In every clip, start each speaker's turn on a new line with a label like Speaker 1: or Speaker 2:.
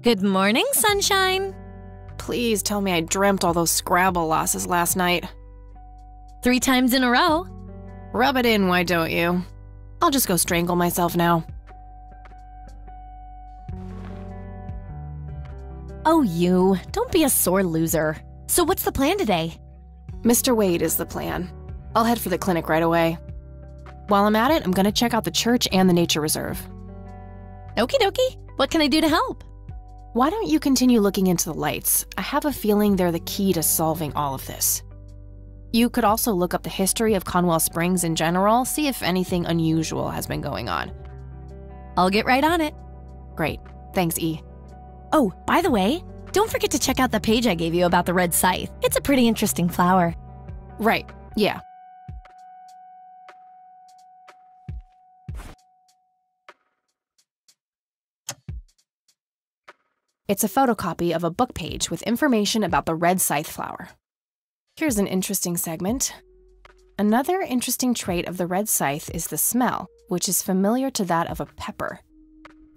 Speaker 1: Good morning, sunshine.
Speaker 2: Please tell me I dreamt all those Scrabble losses last night.
Speaker 1: 3 times in a row.
Speaker 2: Rub it in, why don't you? I'll just go strangle myself now.
Speaker 1: Oh, you. Don't be a sore loser. So what's the plan today?
Speaker 2: Mr. Wade is the plan. I'll head for the clinic right away. While I'm at it, I'm gonna check out the church and the nature reserve.
Speaker 1: Okie dokie. What can I do to help?
Speaker 2: Why don't you continue looking into the lights? I have a feeling they're the key to solving all of this. You could also look up the history of Conwell Springs in general, see if anything unusual has been going on.
Speaker 1: I'll get right on it.
Speaker 2: Great. Thanks, E.
Speaker 1: Oh, by the way, don't forget to check out the page I gave you about the red scythe. It's a pretty interesting flower.
Speaker 2: Right. Yeah. It's a photocopy of a book page with information about the red scythe flower. Here's an interesting segment. Another interesting trait of the red scythe is the smell, which is familiar to that of a pepper.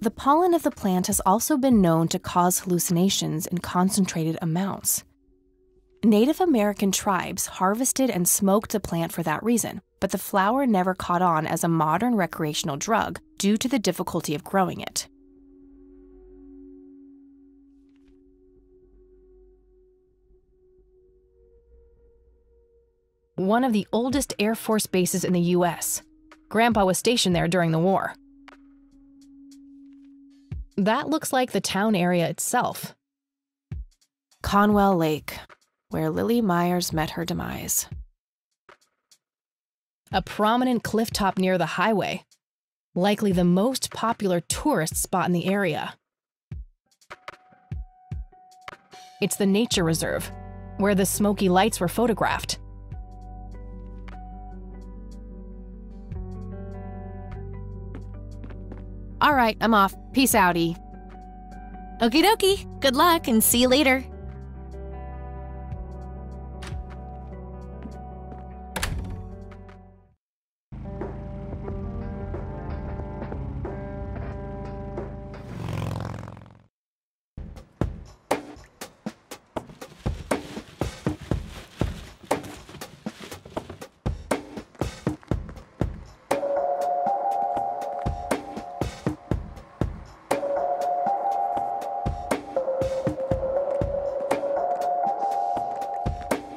Speaker 2: The pollen of the plant has also been known to cause hallucinations in concentrated amounts. Native American tribes harvested and smoked the plant for that reason, but the flower never caught on as a modern recreational drug due to the difficulty of growing it. One of the oldest Air Force bases in the U.S. Grandpa was stationed there during the war. That looks like the town area itself. Conwell Lake, where Lily Myers met her demise. A prominent cliff top near the highway, likely the most popular tourist spot in the area. It's the nature reserve, where the smoky lights were photographed. All right, I'm off. Peace out, E.
Speaker 1: Okie dokie. Good luck and see you later.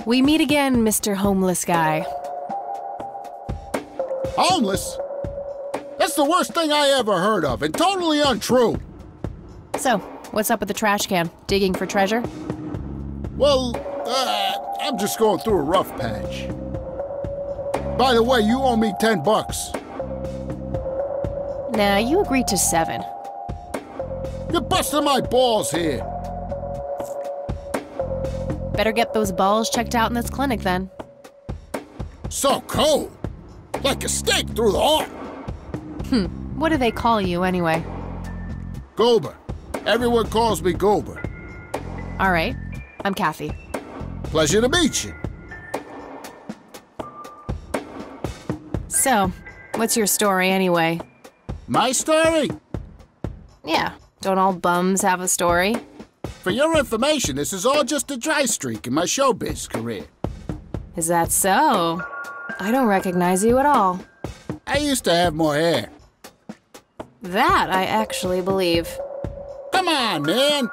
Speaker 2: We meet again, Mr. Homeless Guy.
Speaker 3: Homeless? That's the worst thing I ever heard of, and totally untrue.
Speaker 2: So, what's up with the trash can? Digging for treasure?
Speaker 3: Well, I'm just going through a rough patch. By the way, you owe me $10.
Speaker 2: Nah, you agreed to 7.
Speaker 3: You're busting my balls here.
Speaker 2: Better get those balls checked out in this clinic then.
Speaker 3: So cold. Like a stake through the heart.
Speaker 2: What do they call you anyway?
Speaker 3: Goober. Everyone calls me Goober.
Speaker 2: All right, I'm Kathy.
Speaker 3: Pleasure to meet you.
Speaker 2: So, what's your story anyway?
Speaker 3: My story?
Speaker 2: Yeah, don't all bums have a story?
Speaker 3: For your information, this is all just a dry streak in my showbiz career.
Speaker 2: Is that so? I don't recognize you at all.
Speaker 3: I used to have more hair.
Speaker 2: That I actually believe.
Speaker 3: Come on, man.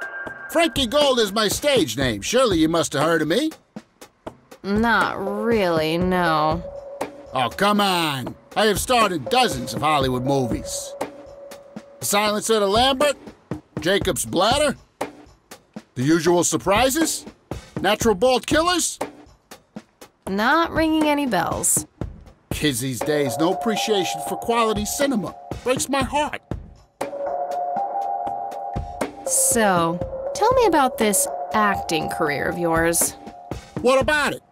Speaker 3: Frankie Gold is my stage name. Surely you must have heard of me.
Speaker 2: Not really, no.
Speaker 3: Oh, come on. I have starred in dozens of Hollywood movies. The Silencer to Lambert, Jacob's Bladder, The Usual Surprises, Natural Bald Killers.
Speaker 2: Not ringing any bells.
Speaker 3: Kids these days, no appreciation for quality cinema. Breaks my heart.
Speaker 2: So, tell me about this acting career of yours.
Speaker 3: What about it?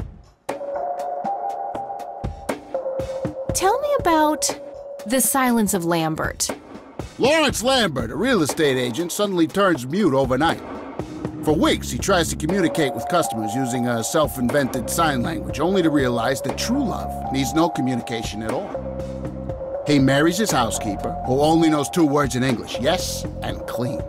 Speaker 2: Tell me about The Silence of Lambert.
Speaker 3: Lawrence Lambert, a real estate agent, suddenly turns mute overnight. For weeks, he tries to communicate with customers using a self-invented sign language, only to realize that true love needs no communication at all. He marries his housekeeper, who only knows 2 words in English, yes and clean.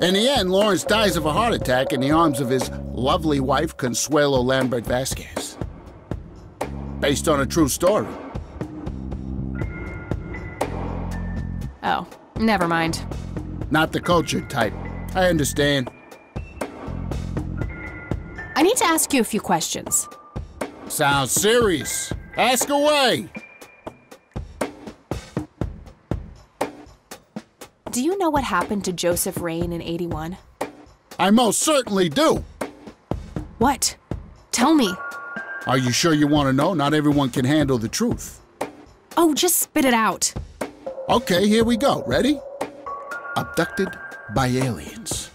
Speaker 3: In the end, Lawrence dies of a heart attack in the arms of his lovely wife, Consuelo Lambert Vasquez. Based on a true story.
Speaker 2: Oh, never mind.
Speaker 3: Not the cultured type. I understand.
Speaker 2: I need to ask you a few questions.
Speaker 3: Sounds serious. Ask away.
Speaker 2: Do you know what happened to Joseph Rain in '81?
Speaker 3: I most certainly do.
Speaker 2: What? Tell me.
Speaker 3: Are you sure you want to know? Not everyone can handle the truth.
Speaker 2: Oh, just spit it out.
Speaker 3: Okay, here we go. Ready? Abducted by aliens.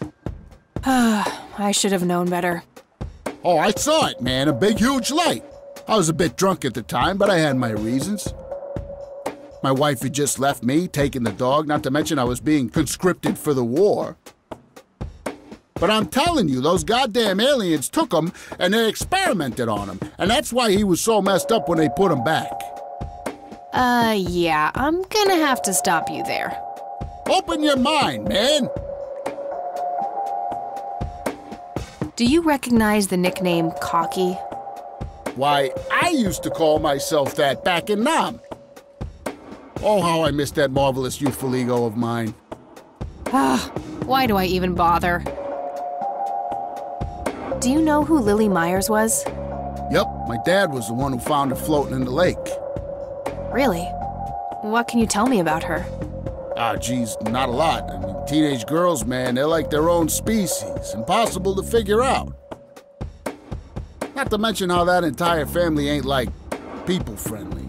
Speaker 2: I should have known better.
Speaker 3: Oh, I saw it, man. A big, huge light. I was a bit drunk at the time, but I had my reasons. My wife had just left me, taking the dog, not to mention I was being conscripted for the war. But I'm telling you, those goddamn aliens took him and they experimented on him. And that's why he was so messed up when they put him back.
Speaker 2: Yeah, I'm gonna have to stop you there.
Speaker 3: Open your mind, man.
Speaker 2: Do you recognize the nickname Cocky?
Speaker 3: Why, I used to call myself that back in Nam. Oh, how I miss that marvelous youthful ego of mine.
Speaker 2: Why do I even bother? Do you know who Lily Myers was?
Speaker 3: Yep, my dad was the one who found her floating in the lake.
Speaker 2: Really? What can you tell me about her?
Speaker 3: Ah, geez, not a lot. I mean, teenage girls, man, they're like their own species. Impossible to figure out. Not to mention how that entire family ain't, like, people-friendly.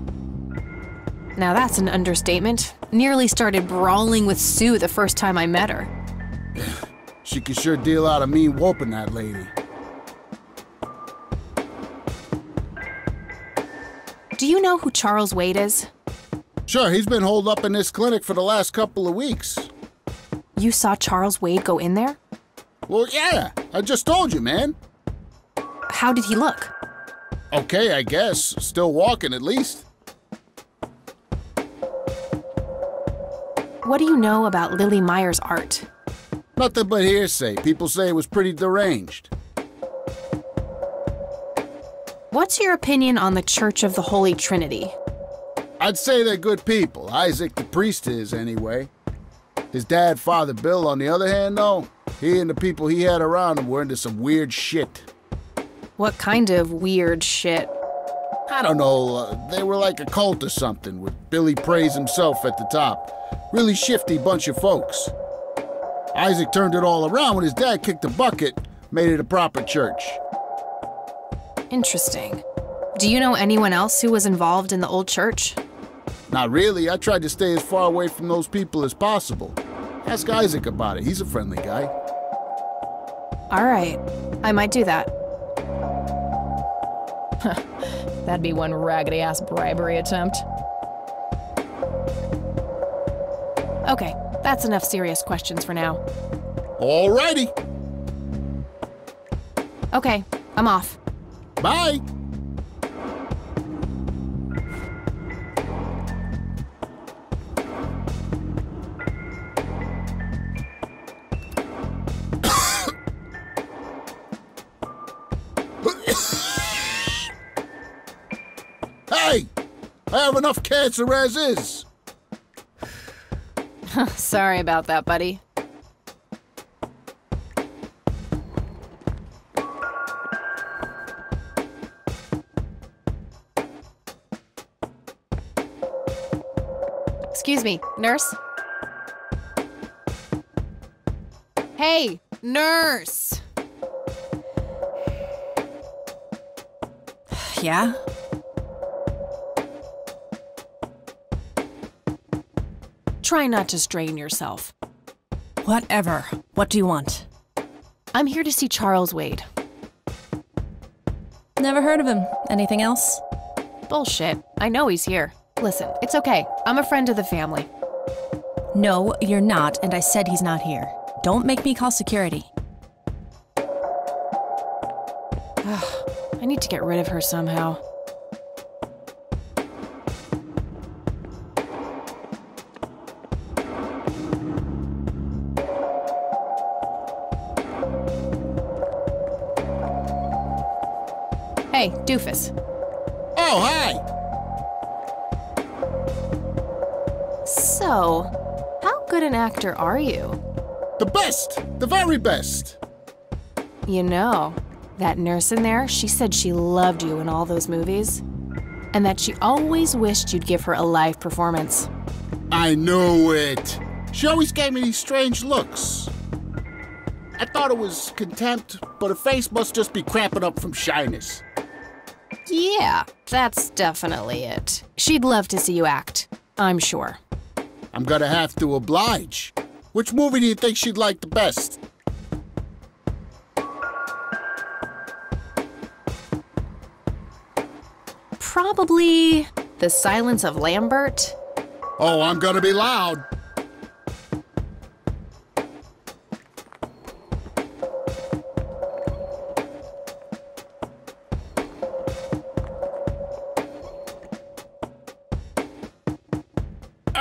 Speaker 2: Now that's an understatement. Nearly started brawling with Sue the first time I met her.
Speaker 3: She could sure deal out a mean whooping, that lady.
Speaker 2: Do you know who Charles Wade is?
Speaker 3: Sure, he's been holed up in this clinic for the last couple of weeks.
Speaker 2: You saw Charles Wade go in there?
Speaker 3: Well, yeah, I just told you, man.
Speaker 2: How did he look?
Speaker 3: Okay, I guess. Still walking, at least.
Speaker 2: What do you know about Lily Myers' art?
Speaker 3: Nothing but hearsay. People say it was pretty deranged.
Speaker 2: What's your opinion on the Church of the Holy Trinity?
Speaker 3: I'd say they're good people. Isaac, the priest, is, anyway. His dad, Father Bill, on the other hand, though, he and the people he had around him were into some weird shit.
Speaker 2: What kind of weird shit?
Speaker 3: I don't know, they were like a cult or something, with Billy Praise himself at the top. Really shifty bunch of folks. Isaac turned it all around when his dad kicked the bucket, made it a proper church.
Speaker 2: Interesting. Do you know anyone else who was involved in the old church?
Speaker 3: Not really. I tried to stay as far away from those people as possible. Ask Isaac about it. He's a friendly guy.
Speaker 2: All right. I might do that. That'd be one raggedy-ass bribery attempt. Okay, that's enough serious questions for now.
Speaker 3: Alrighty.
Speaker 2: Okay, I'm off.
Speaker 3: Bye. Hey! I have enough cancer as is.
Speaker 2: Sorry about that, buddy. Excuse me, nurse? Hey, nurse!
Speaker 1: Yeah?
Speaker 2: Try not to strain yourself.
Speaker 1: Whatever. What do you want?
Speaker 2: I'm here to see Charles Wade.
Speaker 1: Never heard of him. Anything else?
Speaker 2: Bullshit. I know he's here. Listen, it's okay. I'm a friend of the family.
Speaker 1: No, you're not, and I said he's not here. Don't make me call security.
Speaker 2: I need to get rid of her somehow. Hey, doofus.
Speaker 3: Oh, hi!
Speaker 2: So, how good an actor are you?
Speaker 3: The best! The very best!
Speaker 2: You know, that nurse in there, she said she loved you in all those movies, and that she always wished you'd give her a live performance.
Speaker 3: I knew it! She always gave me these strange looks. I thought it was contempt, but her face must just be cramping up from shyness.
Speaker 2: Yeah, that's definitely it. She'd love to see you act, I'm sure.
Speaker 3: I'm gonna have to oblige. Which movie do you think she'd like the best?
Speaker 2: Probably The Silence of Lambert.
Speaker 3: Oh, I'm gonna be loud.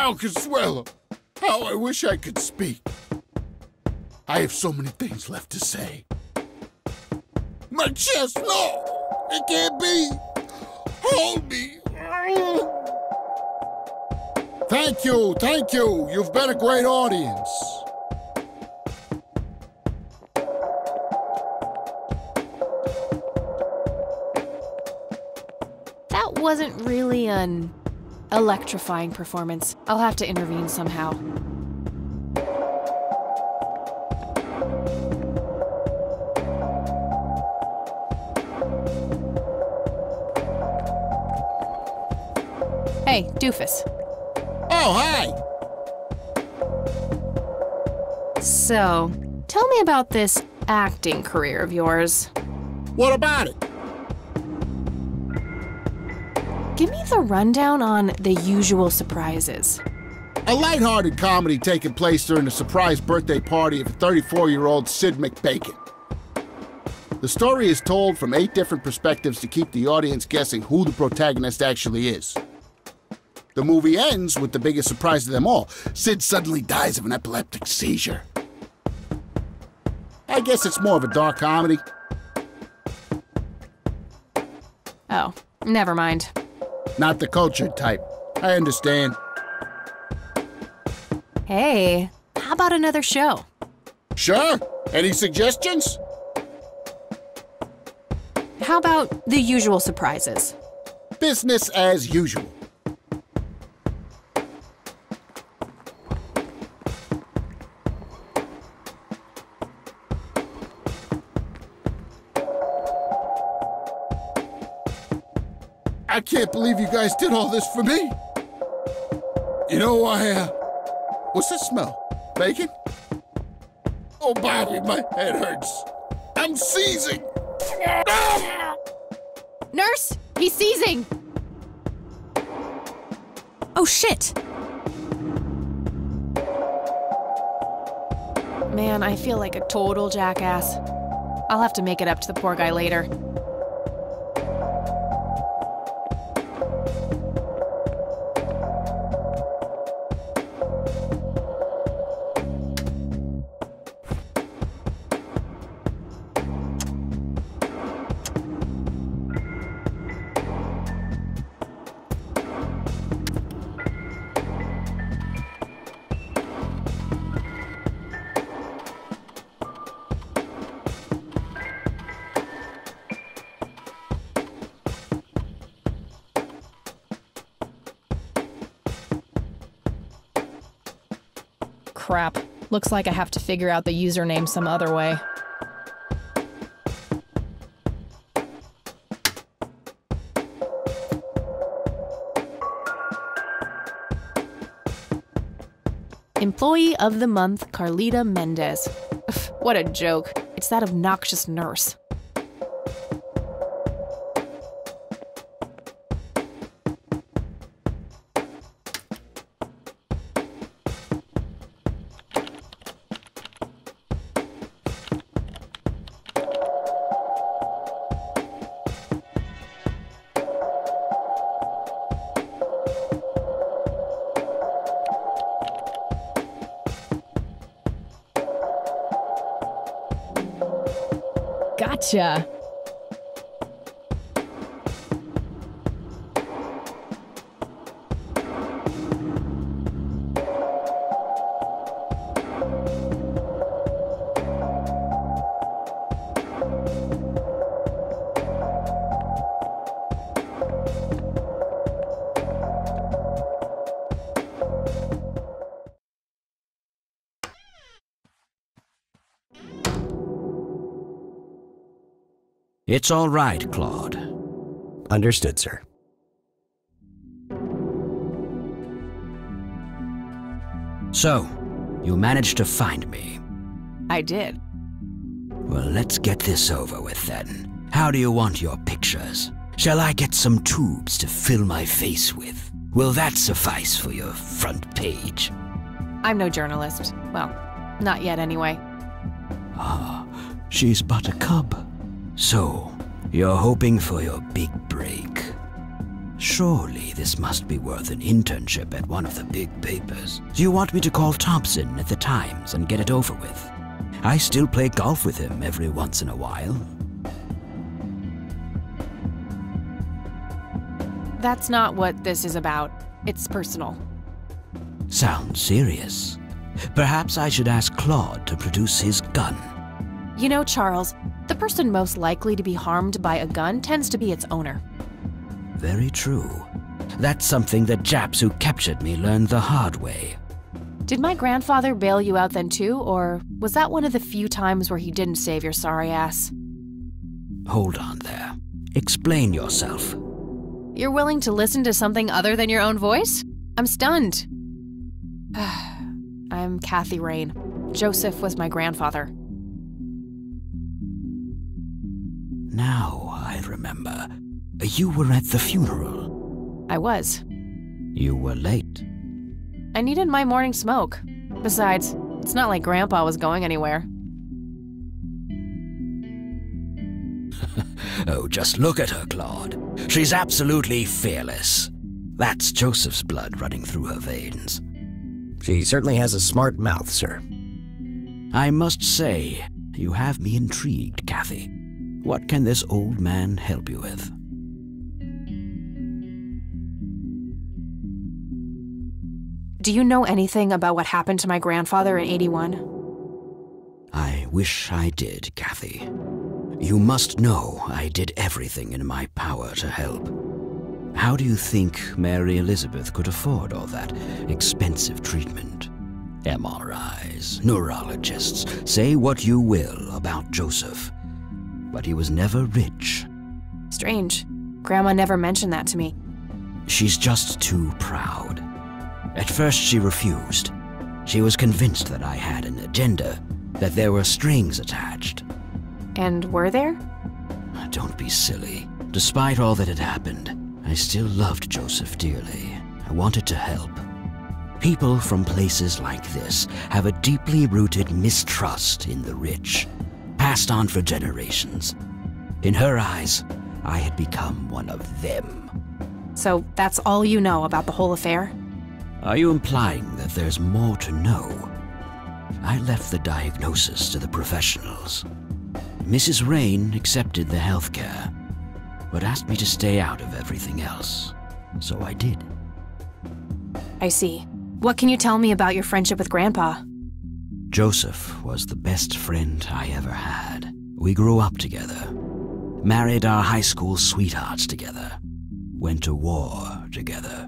Speaker 3: Oh, Consuelo, how I wish I could speak. I have so many things left to say. My chest, no! It can't be! Hold me! Thank you! You've been a great audience.
Speaker 2: That wasn't really an electrifying performance. I'll have to intervene somehow. Hey, doofus.
Speaker 3: Oh, hi!
Speaker 2: So, tell me about this acting career of yours.
Speaker 3: What about it?
Speaker 2: Give me the rundown on The Usual Surprises.
Speaker 3: A lighthearted comedy taking place during the surprise birthday party of 34-year-old Sid McBacon. The story is told from 8 different perspectives to keep the audience guessing who the protagonist actually is. The movie ends with the biggest surprise of them all. Sid suddenly dies of an epileptic seizure. I guess it's more of a dark comedy.
Speaker 2: Oh, never mind.
Speaker 3: Not the cultured type. I understand.
Speaker 2: Hey, how about another show?
Speaker 3: Sure. Any suggestions?
Speaker 2: How about The Usual Surprises?
Speaker 3: Business as usual. I can't believe you guys did all this for me. You know, what's that smell? Bacon? Oh, Bobby, my head hurts. I'm seizing.
Speaker 2: Nurse, he's seizing!
Speaker 1: Oh shit!
Speaker 2: Man, I feel like a total jackass. I'll have to make it up to the poor guy later. Crap. Looks like I have to figure out the username some other way. Employee of the Month, Carlita Mendez. What a joke. It's that obnoxious nurse. Gotcha.
Speaker 4: It's all right, Claude.
Speaker 5: Understood, sir.
Speaker 4: So, you managed to find me.
Speaker 2: I did.
Speaker 4: Well, let's get this over with then. How do you want your pictures? Shall I get some tubes to fill my face with? Will that suffice for your front page?
Speaker 2: I'm no journalist. Well, not yet anyway.
Speaker 4: Ah, she's but a cub. So, you're hoping for your big break. Surely this must be worth an internship at one of the big papers. Do you want me to call Thompson at the Times and get it over with? I still play golf with him every once in a while.
Speaker 2: That's not what this is about. It's personal.
Speaker 4: Sounds serious. Perhaps I should ask Claude to produce his gun.
Speaker 2: You know, Charles, the person most likely to be harmed by a gun tends to be its owner.
Speaker 4: Very true. That's something the Japs who captured me learned the hard way.
Speaker 2: Did my grandfather bail you out then too, or was that one of the few times where he didn't save your sorry ass?
Speaker 4: Hold on there. Explain yourself.
Speaker 2: You're willing to listen to something other than your own voice? I'm stunned. I'm Kathy Rain. Joseph was my grandfather.
Speaker 4: Now I remember. You were at the funeral.
Speaker 2: I was.
Speaker 4: You were late.
Speaker 2: I needed my morning smoke. Besides, it's not like Grandpa was going anywhere.
Speaker 4: Oh, just look at her, Claude. She's absolutely fearless. That's Joseph's blood running through her veins.
Speaker 5: She certainly has a smart mouth, sir.
Speaker 4: I must say, you have me intrigued, Kathy. What can this old man help you with?
Speaker 2: Do you know anything about what happened to my grandfather in '81?
Speaker 4: I wish I did, Kathy. You must know I did everything in my power to help. How do you think Mary Elizabeth could afford all that expensive treatment? MRIs, neurologists, say what you will about Joseph, but he was never rich.
Speaker 2: Strange. Grandma never mentioned that to me.
Speaker 4: She's just too proud. At first she refused. She was convinced that I had an agenda, that there were strings attached.
Speaker 2: And were there?
Speaker 4: Don't be silly. Despite all that had happened, I still loved Joseph dearly. I wanted to help. People from places like this have a deeply rooted mistrust in the rich, passed on for generations. In her eyes, I had become one of them.
Speaker 2: So that's all you know about the whole affair?
Speaker 4: Are you implying that there's more to know? I left the diagnosis to the professionals. Mrs. Rain accepted the health care, but asked me to stay out of everything else. So I did.
Speaker 2: I see. What can you tell me about your friendship with Grandpa?
Speaker 4: Joseph was the best friend I ever had. We grew up together, married our high school sweethearts together, went to war together.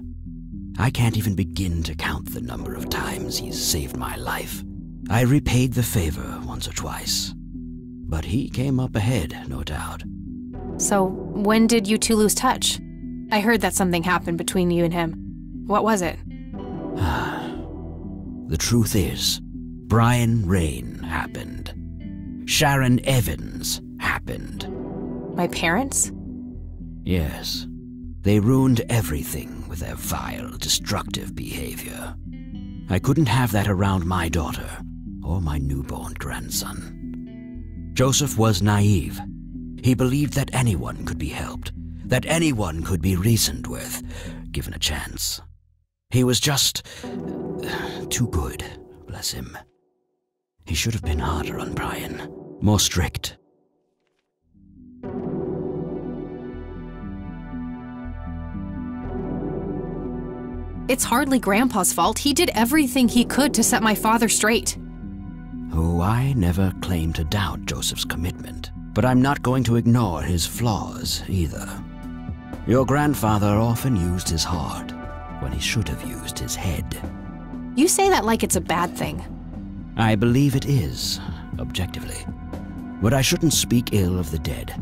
Speaker 4: I can't even begin to count the number of times he's saved my life. I repaid the favor once or twice, but he came up ahead, no doubt.
Speaker 2: So, when did you two lose touch? I heard that something happened between you and him. What was it?
Speaker 4: The truth is, Brian Rain happened. Sharon Evans happened.
Speaker 2: My parents?
Speaker 4: Yes. They ruined everything with their vile, destructive behavior. I couldn't have that around my daughter or my newborn grandson. Joseph was naive. He believed that anyone could be helped, that anyone could be reasoned with, given a chance. He was just too good, bless him. He should have been harder on Brian, more strict.
Speaker 2: It's hardly Grandpa's fault. He did everything he could to set my father straight.
Speaker 4: Oh, I never claimed to doubt Joseph's commitment, but I'm not going to ignore his flaws either. Your grandfather often used his heart when he should have used his head.
Speaker 2: You say that like it's a bad thing.
Speaker 4: I believe it is, objectively. But I shouldn't speak ill of the dead.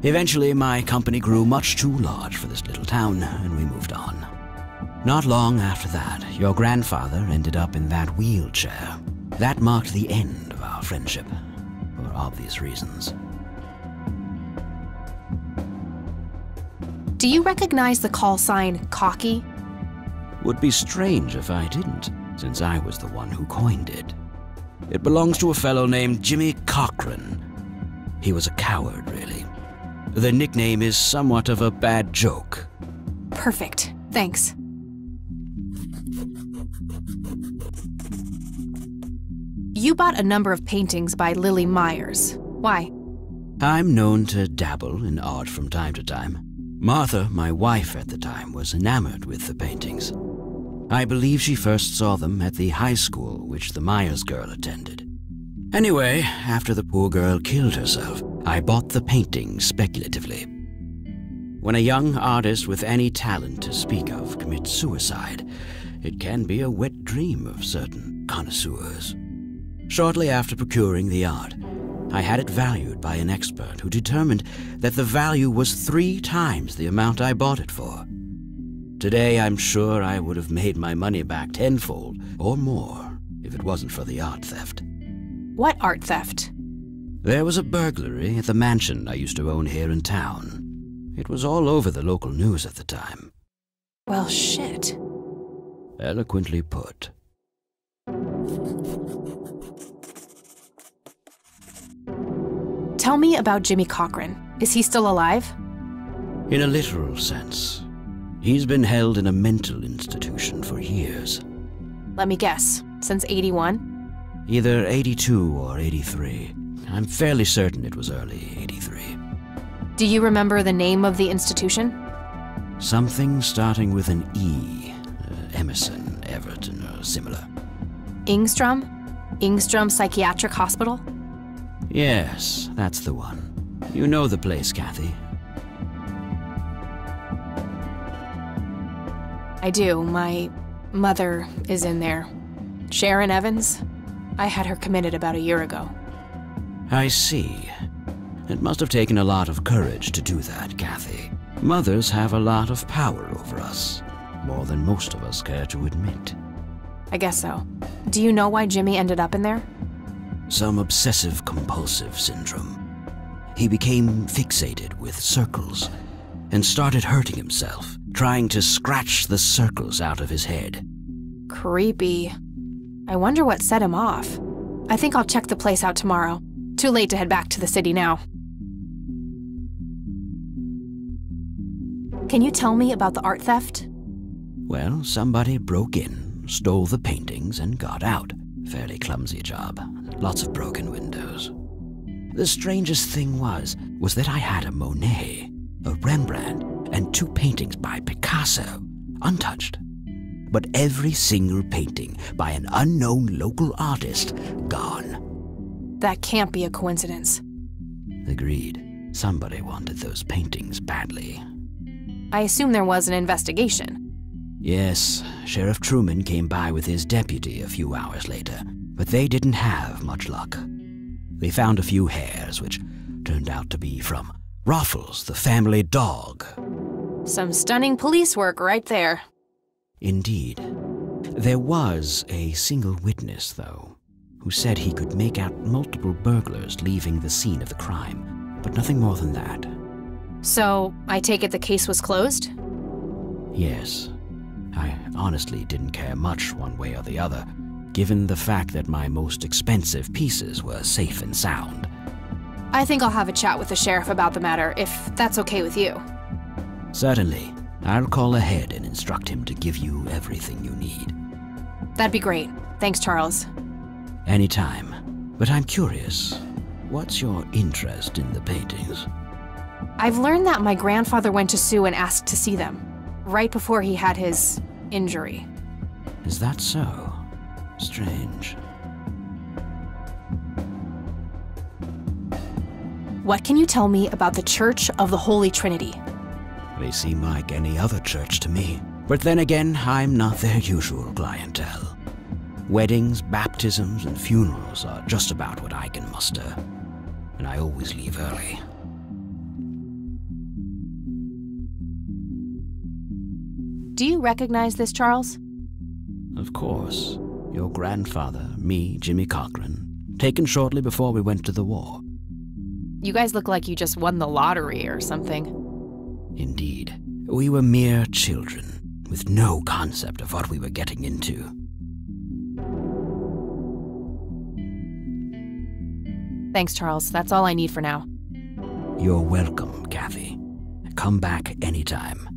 Speaker 4: Eventually, my company grew much too large for this little town, and we moved on. Not long after that, your grandfather ended up in that wheelchair. That marked the end of our friendship, for obvious reasons.
Speaker 2: Do you recognize the call sign Cocky?
Speaker 4: Would be strange if I didn't, since I was the one who coined it. It belongs to a fellow named Jimmy Cochran. He was a coward, really. The nickname is somewhat of a bad joke.
Speaker 2: Perfect. Thanks. You bought a number of paintings by Lily Myers. Why?
Speaker 4: I'm known to dabble in art from time to time. Martha, my wife at the time, was enamored with the paintings. I believe she first saw them at the high school which the Myers girl attended. Anyway, after the poor girl killed herself, I bought the paintings speculatively. When a young artist with any talent to speak of commits suicide, it can be a wet dream of certain connoisseurs. Shortly after procuring the art, I had it valued by an expert who determined that the value was 3 times the amount I bought it for. Today, I'm sure I would have made my money back tenfold or more if it wasn't for the art theft.
Speaker 2: What art theft?
Speaker 4: There was a burglary at the mansion I used to own here in town. It was all over the local news at the time.
Speaker 2: Well, shit.
Speaker 4: Eloquently put.
Speaker 2: Tell me about Jimmy Cochran. Is he still alive?
Speaker 4: In a literal sense. He's been held in a mental institution for years.
Speaker 2: Let me guess. Since 81?
Speaker 4: Either 82 or 83. I'm fairly certain it was early 83.
Speaker 2: Do you remember the name of the institution?
Speaker 4: Something starting with an E. Emerson, Everton, or similar.
Speaker 2: Ingstrom? Ingstrom Psychiatric Hospital?
Speaker 4: Yes, that's the one. You know the place, Kathy.
Speaker 2: I do. My mother is in there. Sharon Evans? I had her committed about a year ago.
Speaker 4: I see. It must have taken a lot of courage to do that, Kathy. Mothers have a lot of power over us, more than most of us care to admit.
Speaker 2: I guess so. Do you know why Jimmy ended up in there?
Speaker 4: Some obsessive-compulsive syndrome. He became fixated with circles and started hurting himself, trying to scratch the circles out of his head.
Speaker 2: Creepy. I wonder what set him off. I think I'll check the place out tomorrow. Too late to head back to the city now. Can you tell me about the art theft?
Speaker 4: Well, somebody broke in, stole the paintings, and got out. Fairly clumsy job. Lots of broken windows. The strangest thing was that I had a Monet, a Rembrandt, and 2 paintings by Picasso, untouched. But every single painting by an unknown local artist, gone.
Speaker 2: That can't be a coincidence.
Speaker 4: Agreed. Somebody wanted those paintings badly.
Speaker 2: I assume there was an investigation.
Speaker 4: Yes, Sheriff Truman came by with his deputy a few hours later, but they didn't have much luck. They found a few hairs, which turned out to be from Ruffles, the family dog.
Speaker 2: Some stunning police work right there.
Speaker 4: Indeed. There was a single witness, though, who said he could make out multiple burglars leaving the scene of the crime, but nothing more than that.
Speaker 2: So, I take it the case was closed?
Speaker 4: Yes. I honestly didn't care much one way or the other, given the fact that my most expensive pieces were safe and sound.
Speaker 2: I think I'll have a chat with the sheriff about the matter, if that's okay with you.
Speaker 4: Certainly. I'll call ahead and instruct him to give you everything you need.
Speaker 2: That'd be great. Thanks, Charles.
Speaker 4: Anytime. But I'm curious, what's your interest in the paintings?
Speaker 2: I've learned that my grandfather went to Sue and asked to see them, right before he had his injury.
Speaker 4: Is that so? Strange.
Speaker 2: What can you tell me about the Church of the Holy Trinity?
Speaker 4: They seem like any other church to me. But then again, I'm not their usual clientele. Weddings, baptisms, and funerals are just about what I can muster. And I always leave early.
Speaker 2: Do you recognize this, Charles?
Speaker 4: Of course. Your grandfather, me, Jimmy Cochran, taken shortly before we went to the war.
Speaker 2: You guys look like you just won the lottery or something.
Speaker 4: Indeed. We were mere children, with no concept of what we were getting into.
Speaker 2: Thanks, Charles. That's all I need for now.
Speaker 4: You're welcome, Kathy. Come back anytime.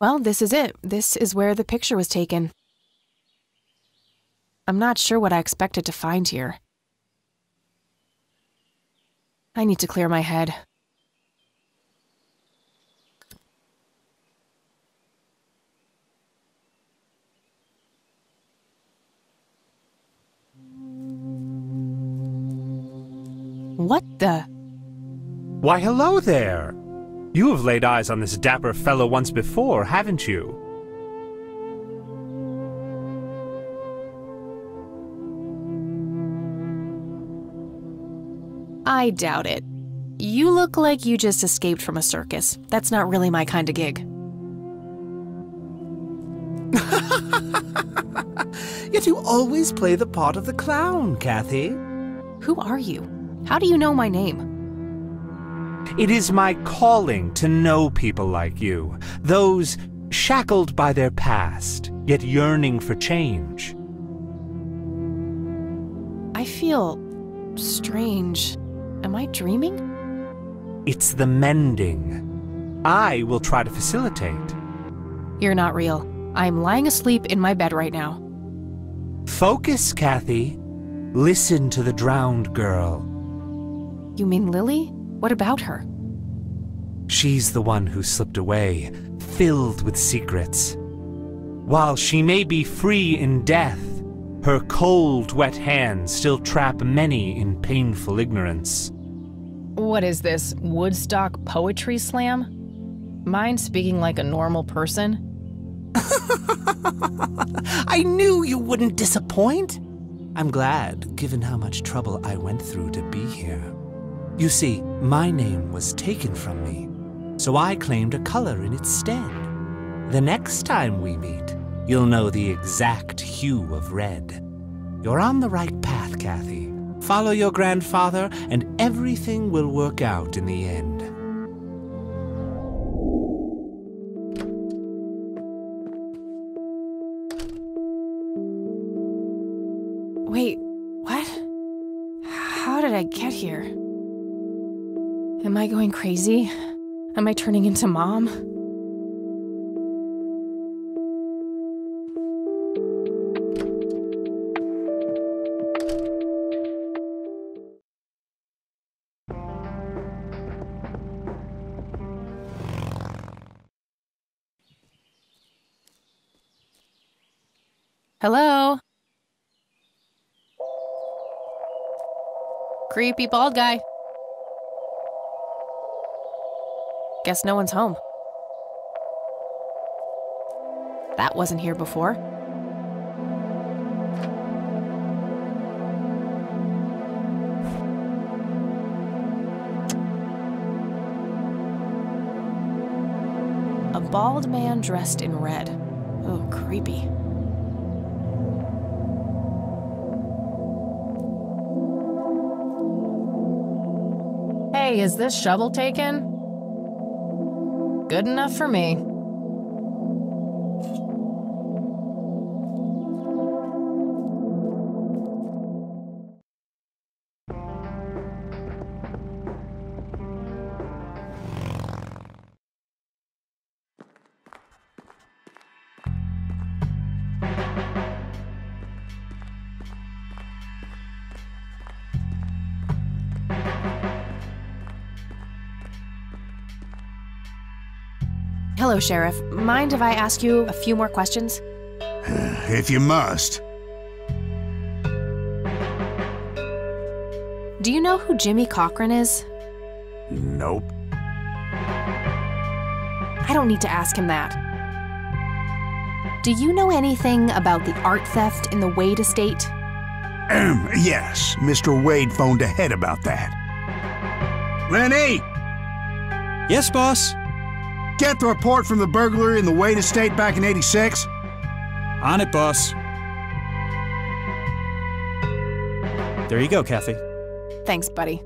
Speaker 2: Well, this is it. This is where the picture was taken. I'm not sure what I expected to find here. I need to clear my head. What the?
Speaker 6: Why, hello there! You have laid eyes on this dapper fellow once before, haven't you?
Speaker 2: I doubt it. You look like you just escaped from a circus. That's not really my kind of gig.
Speaker 6: Yet you always play the part of the clown, Kathy.
Speaker 2: Who are you? How do you know my name?
Speaker 6: It is my calling to know people like you, those shackled by their past, yet yearning for change.
Speaker 2: I feel strange. Am I dreaming?
Speaker 6: It's the mending. I will try to facilitate.
Speaker 2: You're not real. I'm lying asleep in my bed right now.
Speaker 6: Focus, Kathy. Listen to the drowned girl.
Speaker 2: You mean Lily? What about her?
Speaker 6: She's the one who slipped away, filled with secrets. While she may be free in death, her cold, wet hands still trap many in painful ignorance.
Speaker 7: What is this, Woodstock Poetry Slam? Mind speaking like a normal person?
Speaker 6: I knew you wouldn't disappoint. I'm glad, given how much trouble I went through to be here. You see, my name was taken from me, so I claimed a color in its stead. The next time we meet, you'll know the exact hue of red. You're on the right path, Kathy. Follow your grandfather, and everything will work out in the end.
Speaker 2: Wait, what? How did I get here? Am I going crazy? Am I turning into Mom? Hello? Creepy bald guy. Guess no one's home. That wasn't here before. A bald man dressed in red. Oh, creepy.
Speaker 7: Hey, is this shovel taken? Good enough for me.
Speaker 2: Hello, Sheriff. Mind if I ask you a few more questions?
Speaker 3: If you must.
Speaker 2: Do you know who Jimmy Cochran is?
Speaker 3: Nope.
Speaker 2: I don't need to ask him that. Do you know anything about the art theft in the Wade estate?
Speaker 3: Yes, Mr. Wade phoned ahead about that. Lenny!
Speaker 4: Yes, boss?
Speaker 3: Get the report from the burglary in the Wade estate back in '86?
Speaker 4: On it, boss. There you go, Kathy.
Speaker 2: Thanks, buddy.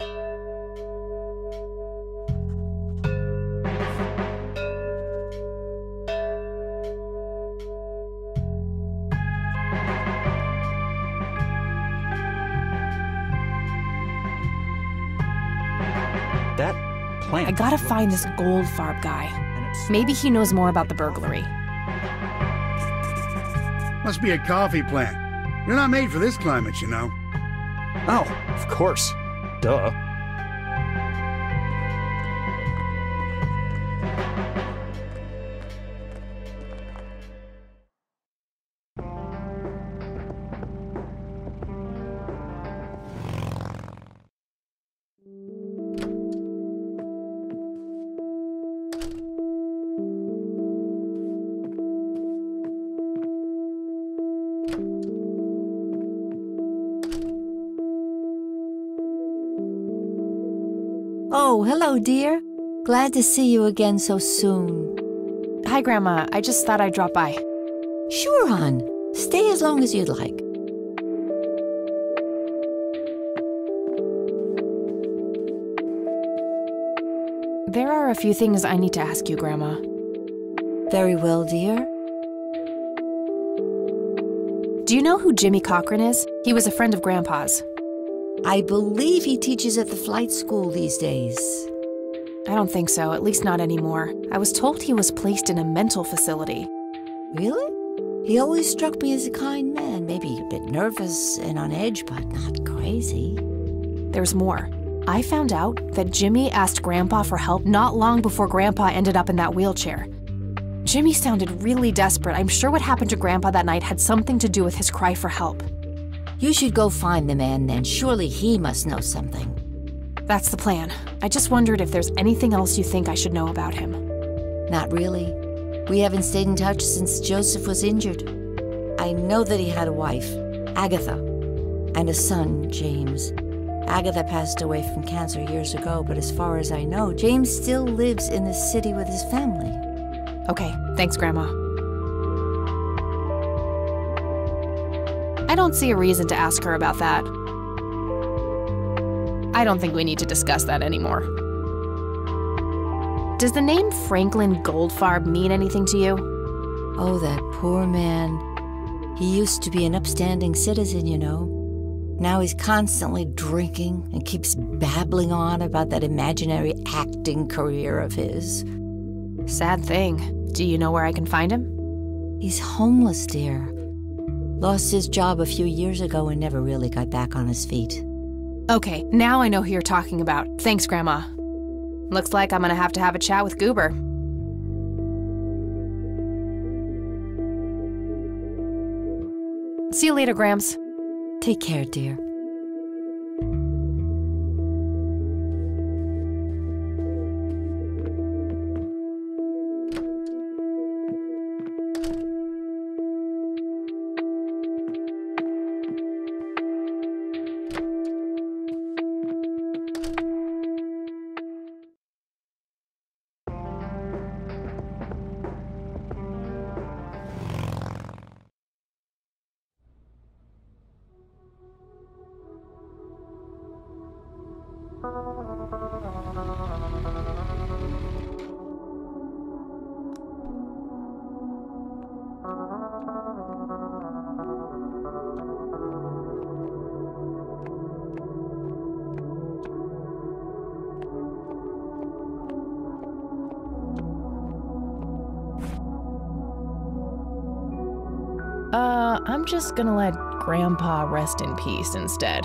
Speaker 4: That plant.
Speaker 2: I gotta find this Goldfarb guy. Maybe he knows more about the burglary.
Speaker 3: Must be a coffee plant. You're not made for this climate, you know.
Speaker 4: Oh, of course. Duh.
Speaker 8: Oh, hello, dear. Glad to see you again so soon.
Speaker 2: Hi, Grandma. I just thought I'd drop by.
Speaker 8: Sure, hon. Stay as long as you'd like.
Speaker 2: There are a few things I need to ask you, Grandma.
Speaker 8: Very well, dear.
Speaker 2: Do you know who Jimmy Cochran is? He was a friend of Grandpa's.
Speaker 8: I believe he teaches at the flight school these days.
Speaker 2: I don't think so, at least not anymore. I was told he was placed in a mental facility.
Speaker 8: Really? He always struck me as a kind man, maybe a bit nervous and on edge, but not crazy.
Speaker 2: There's more. I found out that Jimmy asked Grandpa for help not long before Grandpa ended up in that wheelchair. Jimmy sounded really desperate. I'm sure what happened to Grandpa that night had something to do with his cry for help.
Speaker 8: You should go find the man then. Surely he must know something.
Speaker 2: That's the plan. I just wondered if there's anything else you think I should know about him.
Speaker 8: Not really. We haven't stayed in touch since Joseph was injured. I know that he had a wife, Agatha, and a son, James. Agatha passed away from cancer years ago, but as far as I know, James still lives in the city with his family.
Speaker 2: Okay, thanks, Grandma. I don't see a reason to ask her about that. I don't think we need to discuss that anymore. Does the name Franklin Goldfarb mean anything to you?
Speaker 8: Oh, that poor man. He used to be an upstanding citizen, you know. Now he's constantly drinking and keeps babbling on about that imaginary acting career of his.
Speaker 2: Sad thing. Do you know where I can find him?
Speaker 8: He's homeless, dear. Lost his job a few years ago and never really got back on his feet.
Speaker 2: Okay, now I know who you're talking about. Thanks, Grandma. Looks like I'm gonna have to have a chat with Goober. See you later, Grams.
Speaker 8: Take care, dear.
Speaker 7: I'm just gonna let Grandpa rest in peace instead.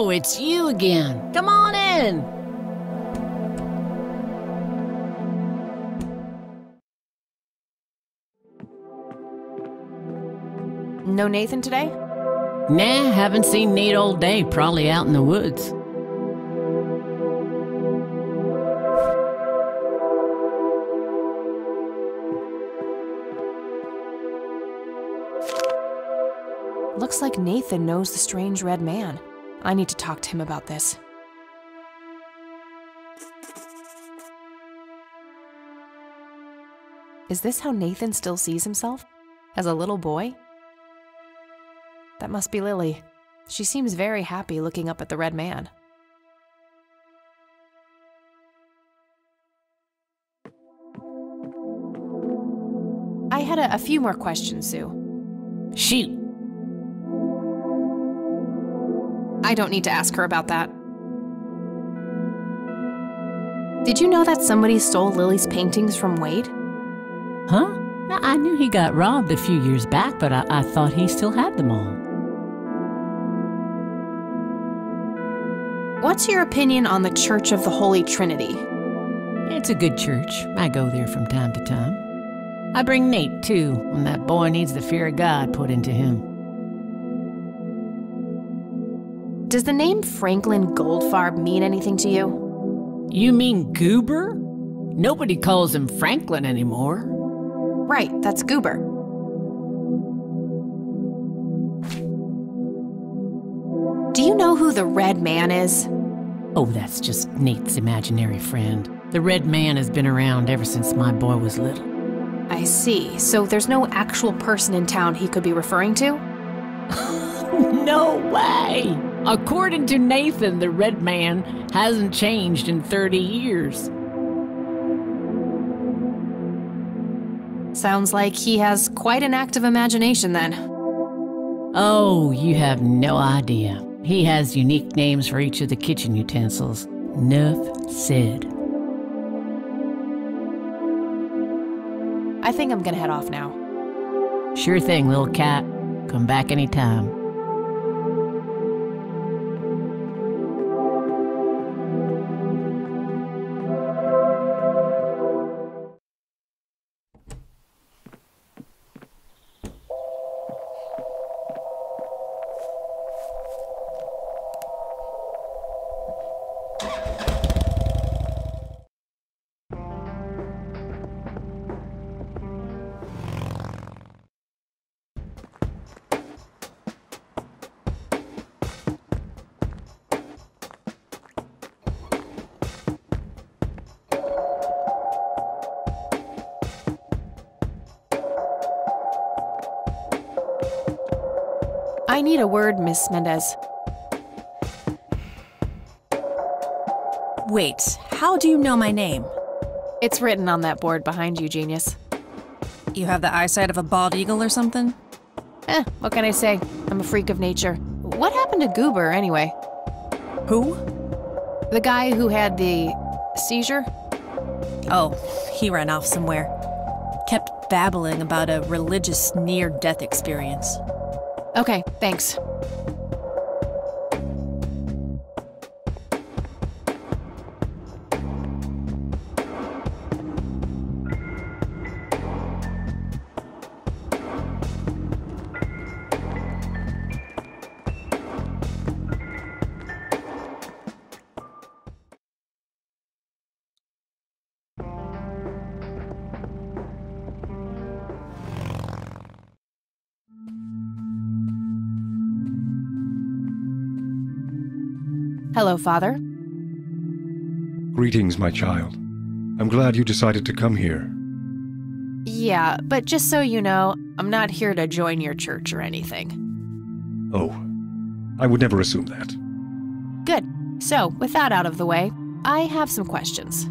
Speaker 9: Oh, it's you again. Come on in.
Speaker 2: No Nathan today?
Speaker 9: Nah, haven't seen Nate all day. Probably out in the woods.
Speaker 2: Looks like Nathan knows the strange red man. I need to talk to him about this. Is this how Nathan still sees himself? As a little boy? That must be Lily. She seems very happy looking up at the red man. I had a few more questions, Sue.
Speaker 9: Shoot.
Speaker 2: I don't need to ask her about that. Did you know that somebody stole Lily's paintings from Wade?
Speaker 9: Huh? I knew he got robbed a few years back, but I thought he still had them all.
Speaker 2: What's your opinion on the Church of the Holy Trinity?
Speaker 9: It's a good church. I go there from time to time. I bring Nate, too, when that boy needs the fear of God put into him.
Speaker 2: Does the name Franklin Goldfarb mean anything to you?
Speaker 9: You mean Goober? Nobody calls him Franklin anymore.
Speaker 2: Right, that's Goober. Do you know who the Red Man is?
Speaker 9: Oh, that's just Nate's imaginary friend. The Red Man has been around ever since my boy was little.
Speaker 2: I see. So there's no actual person in town he could be referring to?
Speaker 9: No way! According to Nathan, the Red Man hasn't changed in 30 years.
Speaker 2: Sounds like he has quite an active imagination then.
Speaker 9: Oh, you have no idea. He has unique names for each of the kitchen utensils. Nuff said.
Speaker 2: I think I'm gonna head off now.
Speaker 9: Sure thing, little cat. Come back anytime.
Speaker 2: I need a word, Miss Mendez.
Speaker 10: Wait, how do you know my name?
Speaker 2: It's written on that board behind you, genius.
Speaker 10: You have the eyesight of a bald eagle or something?
Speaker 2: What can I say? I'm a freak of nature. What happened to Goober, anyway?
Speaker 10: Who?
Speaker 2: The guy who had the seizure?
Speaker 10: Oh, he ran off somewhere. Kept babbling about a religious near-death experience.
Speaker 2: Okay, thanks. Hello, Father.
Speaker 11: Greetings, my child. I'm glad you decided to come here.
Speaker 2: Yeah, but just so you know, I'm not here to join your church or anything.
Speaker 11: Oh, I would never assume that.
Speaker 2: Good. So, with that out of the way, I have some questions.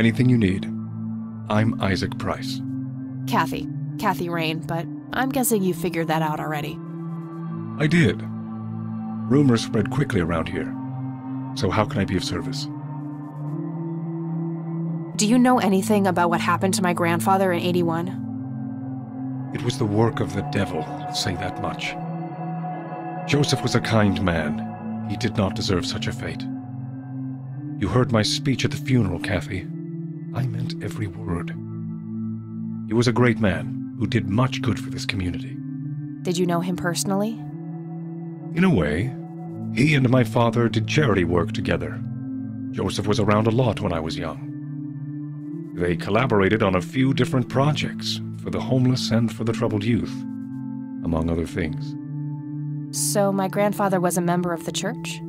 Speaker 11: Anything you need. I'm Isaac Price.
Speaker 2: Kathy Rain, but I'm guessing you figured that out already.
Speaker 11: I did. Rumors spread quickly around here. So how can I be of service?
Speaker 2: Do you know anything about what happened to my grandfather in '81?
Speaker 11: It was the work of the devil, I'll say that much. Joseph was a kind man. He did not deserve such a fate. You heard my speech at the funeral, Kathy. I meant every word. He was a great man who did much good for this community.
Speaker 2: Did you know him personally?
Speaker 11: In a way, he and my father did charity work together. Joseph was around a lot when I was young. They collaborated on a few different projects for the homeless and for the troubled youth, among other things.
Speaker 2: So my grandfather was a member of the church?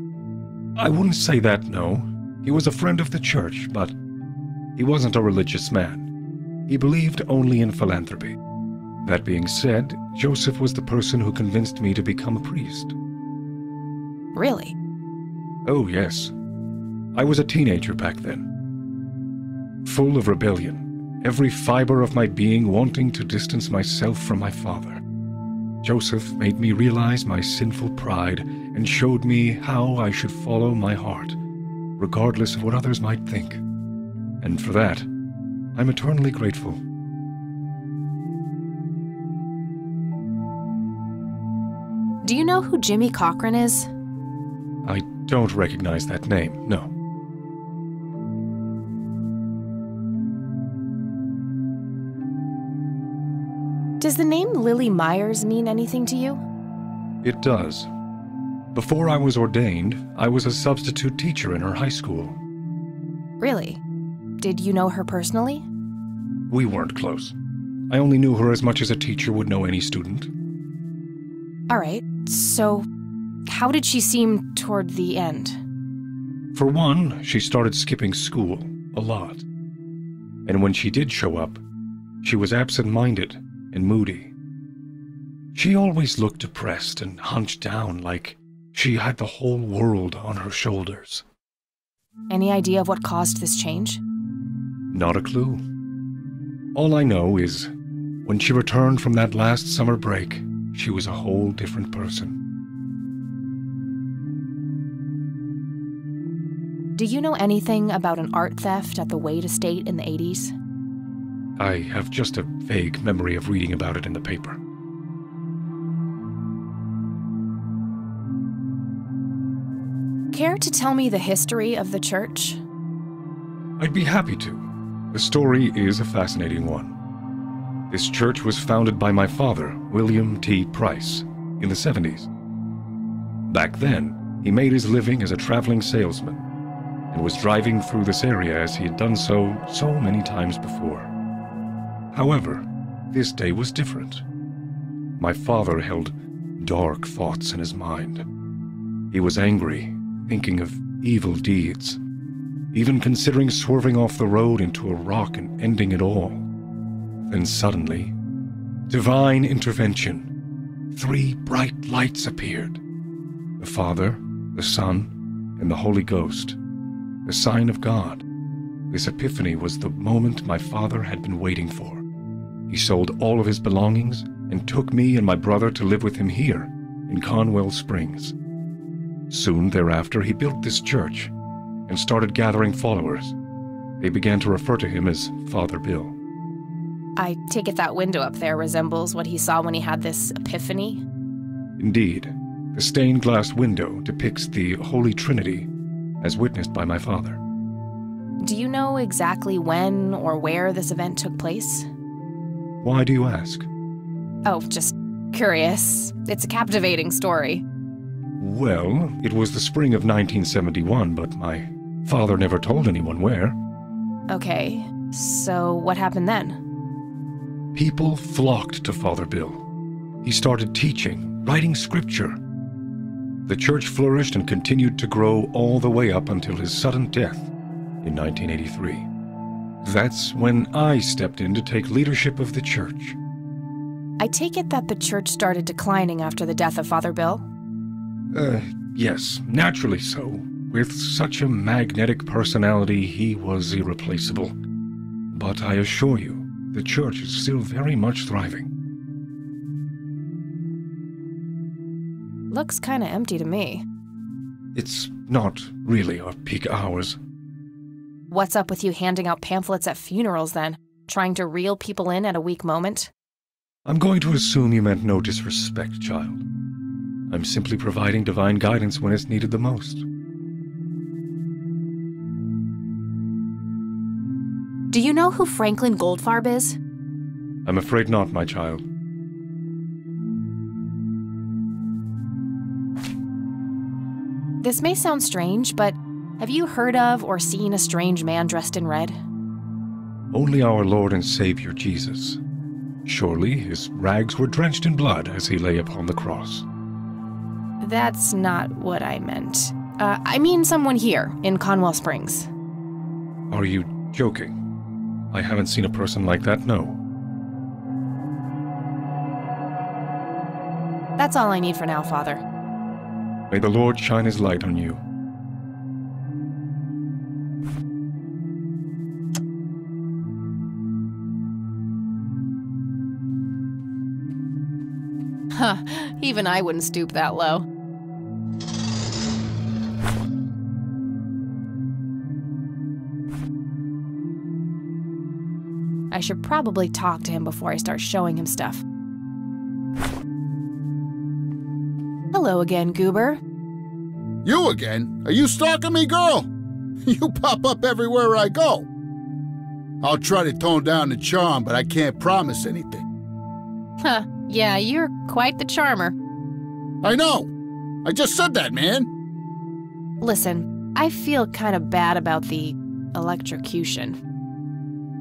Speaker 11: I wouldn't say that, no. He was a friend of the church, but he wasn't a religious man. He believed only in philanthropy. That being said, Joseph was the person who convinced me to become a priest.
Speaker 2: Really?
Speaker 11: Oh, yes. I was a teenager back then. Full of rebellion, every fiber of my being wanting to distance myself from my father. Joseph made me realize my sinful pride and showed me how I should follow my heart, regardless of what others might think. And for that, I'm eternally grateful.
Speaker 2: Do you know who Jimmy Cochran is?
Speaker 11: I don't recognize that name, no.
Speaker 2: Does the name Lily Myers mean anything to you?
Speaker 11: It does. Before I was ordained, I was a substitute teacher in her high school.
Speaker 2: Really? Did you know her personally?
Speaker 11: We weren't close. I only knew her as much as a teacher would know any student.
Speaker 2: All right, so how did she seem toward the end?
Speaker 11: For one, she started skipping school a lot. And when she did show up, she was absent-minded and moody. She always looked depressed and hunched down like she had the whole world on her shoulders.
Speaker 2: Any idea of what caused this change?
Speaker 11: Not a clue. All I know is, when she returned from that last summer break, she was a whole different person.
Speaker 2: Do you know anything about an art theft at the Wade estate in the 80s?
Speaker 11: I have just a vague memory of reading about it in the paper.
Speaker 2: Care to tell me the history of the church?
Speaker 11: I'd be happy to. The story is a fascinating one. This church was founded by my father, William T. Price, in the 70s. Back then, he made his living as a traveling salesman and was driving through this area as he had done so many times before. However, this day was different. My father held dark thoughts in his mind. He was angry, thinking of evil deeds, even considering swerving off the road into a rock and ending it all. Then suddenly, divine intervention. 3 bright lights appeared. The Father, the Son, and the Holy Ghost. The sign of God. This epiphany was the moment my father had been waiting for. He sold all of his belongings and took me and my brother to live with him here in Conwell Springs. Soon thereafter, he built this church and started gathering followers. They began to refer to him as Father Bill.
Speaker 2: I take it that window up there resembles what he saw when he had this epiphany?
Speaker 11: Indeed. The stained glass window depicts the Holy Trinity, as witnessed by my father.
Speaker 2: Do you know exactly when or where this event took place?
Speaker 11: Why do you ask?
Speaker 2: Oh, just curious. It's a captivating story.
Speaker 11: Well, it was the spring of 1971, but my father never told anyone where.
Speaker 2: Okay, so what happened then?
Speaker 11: People flocked to Father Bill. He started teaching, writing scripture. The church flourished and continued to grow all the way up until his sudden death in 1983. That's when I stepped in to take leadership of the church.
Speaker 2: I take it that the church started declining after the death of Father Bill?
Speaker 11: Yes, naturally so. With such a magnetic personality, he was irreplaceable. But I assure you, the church is still very much thriving.
Speaker 2: Looks kinda empty to me.
Speaker 11: It's not really our peak hours.
Speaker 2: What's up with you handing out pamphlets at funerals then? Trying to reel people in at a weak moment?
Speaker 11: I'm going to assume you meant no disrespect, child. I'm simply providing divine guidance when it's needed the most.
Speaker 2: Do you know who Franklin Goldfarb is?
Speaker 11: I'm afraid not, my child.
Speaker 2: This may sound strange, but have you heard of or seen a strange man dressed in red?
Speaker 11: Only our Lord and Savior Jesus. Surely his rags were drenched in blood as he lay upon the cross.
Speaker 2: That's not what I meant. I mean someone here in Conwell Springs.
Speaker 11: Are you joking? I haven't seen a person like that, no.
Speaker 2: That's all I need for now, Father.
Speaker 11: May the Lord shine his light on you.
Speaker 7: Huh, even I wouldn't stoop that low.
Speaker 2: I should probably talk to him before I start showing him stuff. Hello again, Goober.
Speaker 3: You again? Are you stalking me, girl? You pop up everywhere I go. I'll try to tone down the charm, but I can't promise anything.
Speaker 7: Huh, yeah, you're quite the charmer.
Speaker 3: I know. I just said that, man.
Speaker 2: Listen, I feel kind of bad about the electrocution.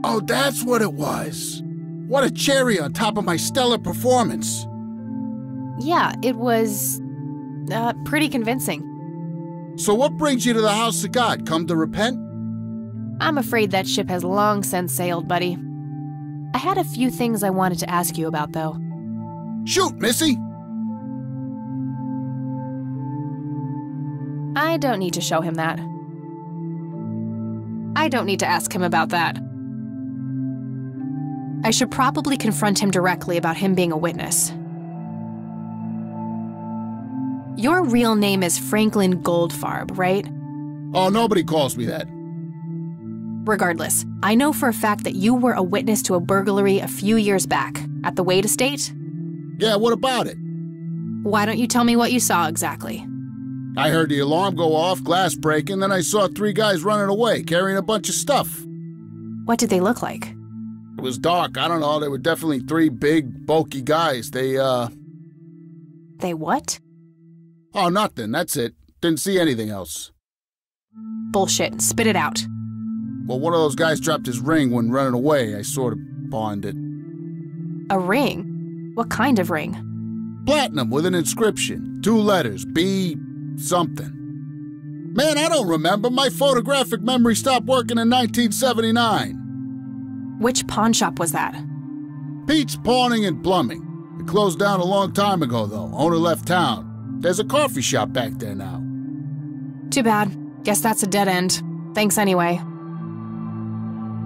Speaker 3: Oh, that's what it was. What a cherry on top of my stellar performance.
Speaker 2: Yeah, it was pretty convincing.
Speaker 3: So what brings you to the house of God? Come to repent?
Speaker 2: I'm afraid that ship has long since sailed, buddy. I had a few things I wanted to ask you about, though.
Speaker 3: Shoot, Missy!
Speaker 2: I don't need to show him that. I don't need to ask him about that. I should probably confront him directly about him being a witness. Your real name is Franklin Goldfarb, right?
Speaker 3: Oh, nobody calls me that.
Speaker 2: Regardless, I know for a fact that you were a witness to a burglary a few years back at the Wade Estate.
Speaker 3: Yeah, what about it?
Speaker 2: Why don't you tell me what you saw exactly?
Speaker 3: I heard the alarm go off, glass breaking, then I saw 3 guys running away, carrying a bunch of stuff.
Speaker 2: What did they look like?
Speaker 3: It was dark, I don't know, they were definitely 3 big, bulky guys. They
Speaker 2: what?
Speaker 3: Oh, nothing, that's it. Didn't see anything else.
Speaker 2: Bullshit, spit it out.
Speaker 3: Well, one of those guys dropped his ring when running away. I sort of pawned it.
Speaker 2: A ring? What kind of ring?
Speaker 3: Platinum with an inscription. 2 letters, B something. Man, I don't remember. My photographic memory stopped working in 1979.
Speaker 2: Which pawn shop was that?
Speaker 3: Pete's Pawning and Plumbing. It closed down a long time ago, though. Owner left town. There's a coffee shop back there now.
Speaker 2: Too bad. Guess that's a dead end. Thanks anyway.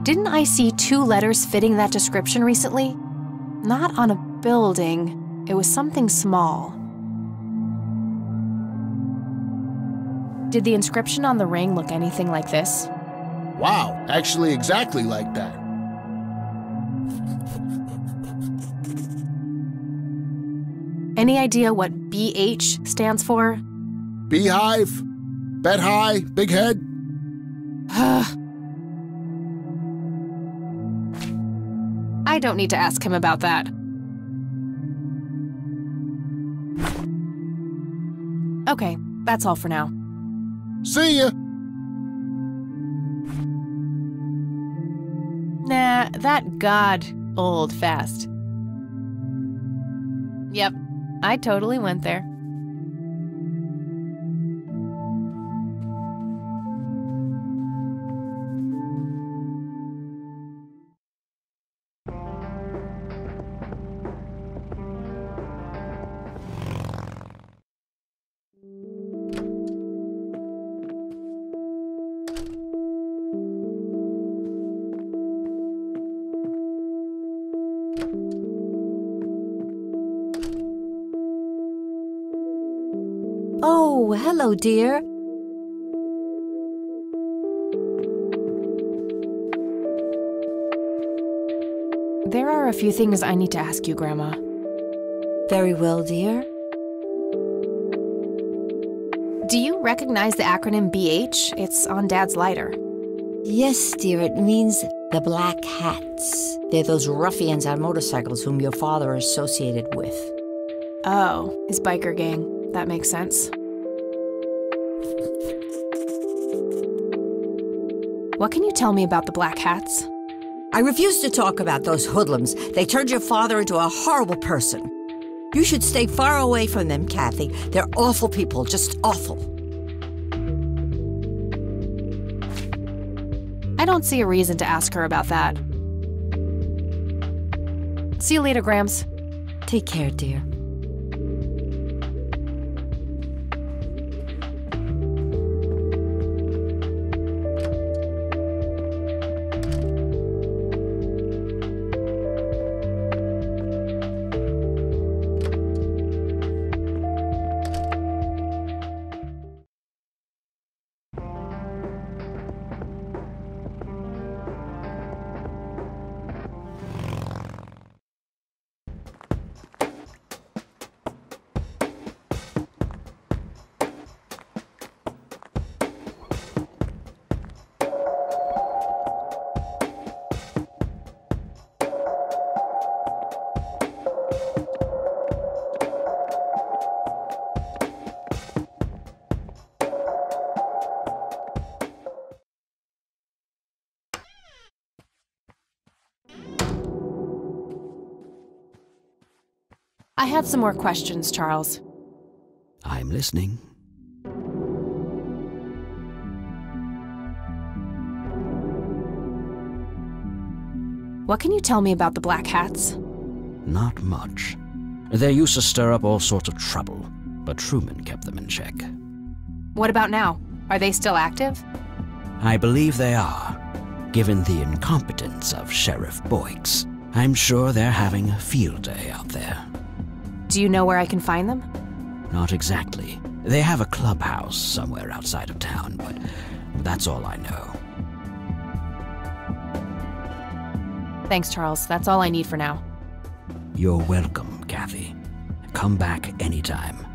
Speaker 2: Didn't I see 2 letters fitting that description recently? Not on a building. It was something small. Did the inscription on the ring look anything like this?
Speaker 3: Wow, actually exactly like that.
Speaker 2: Any idea what BH stands for?
Speaker 3: Beehive? Bet high? Big head?
Speaker 2: I don't need to ask him about that. Okay, that's all for now.
Speaker 3: See ya!
Speaker 7: Nah, that got old fast. Yep, I totally went there.
Speaker 8: Oh, hello, dear.
Speaker 2: There are a few things I need to ask you, Grandma.
Speaker 8: Very well, dear.
Speaker 2: Do you recognize the acronym BH? It's on Dad's lighter.
Speaker 8: Yes, dear, it means the Black Hats. They're those ruffians on motorcycles whom your father associated with.
Speaker 2: Oh, his biker gang. That makes sense. What can you tell me about the Black Hats?
Speaker 8: I refuse to talk about those hoodlums. They turned your father into a horrible person. You should stay far away from them, Kathy. They're awful people, just awful.
Speaker 2: I don't see a reason to ask her about that. See you later, Grams.
Speaker 8: Take care, dear.
Speaker 2: I have some more questions, Charles.
Speaker 4: I'm listening.
Speaker 2: What can you tell me about the Black Hats?
Speaker 4: Not much. They used to stir up all sorts of trouble, but Truman kept them in check.
Speaker 2: What about now? Are they still active?
Speaker 4: I believe they are. Given the incompetence of Sheriff Boyks, I'm sure they're having a field day out there.
Speaker 2: Do you know where I can find them?
Speaker 4: Not exactly. They have a clubhouse somewhere outside of town, but that's all I know.
Speaker 2: Thanks, Charles. That's all I need for now.
Speaker 4: You're welcome, Kathy. Come back anytime.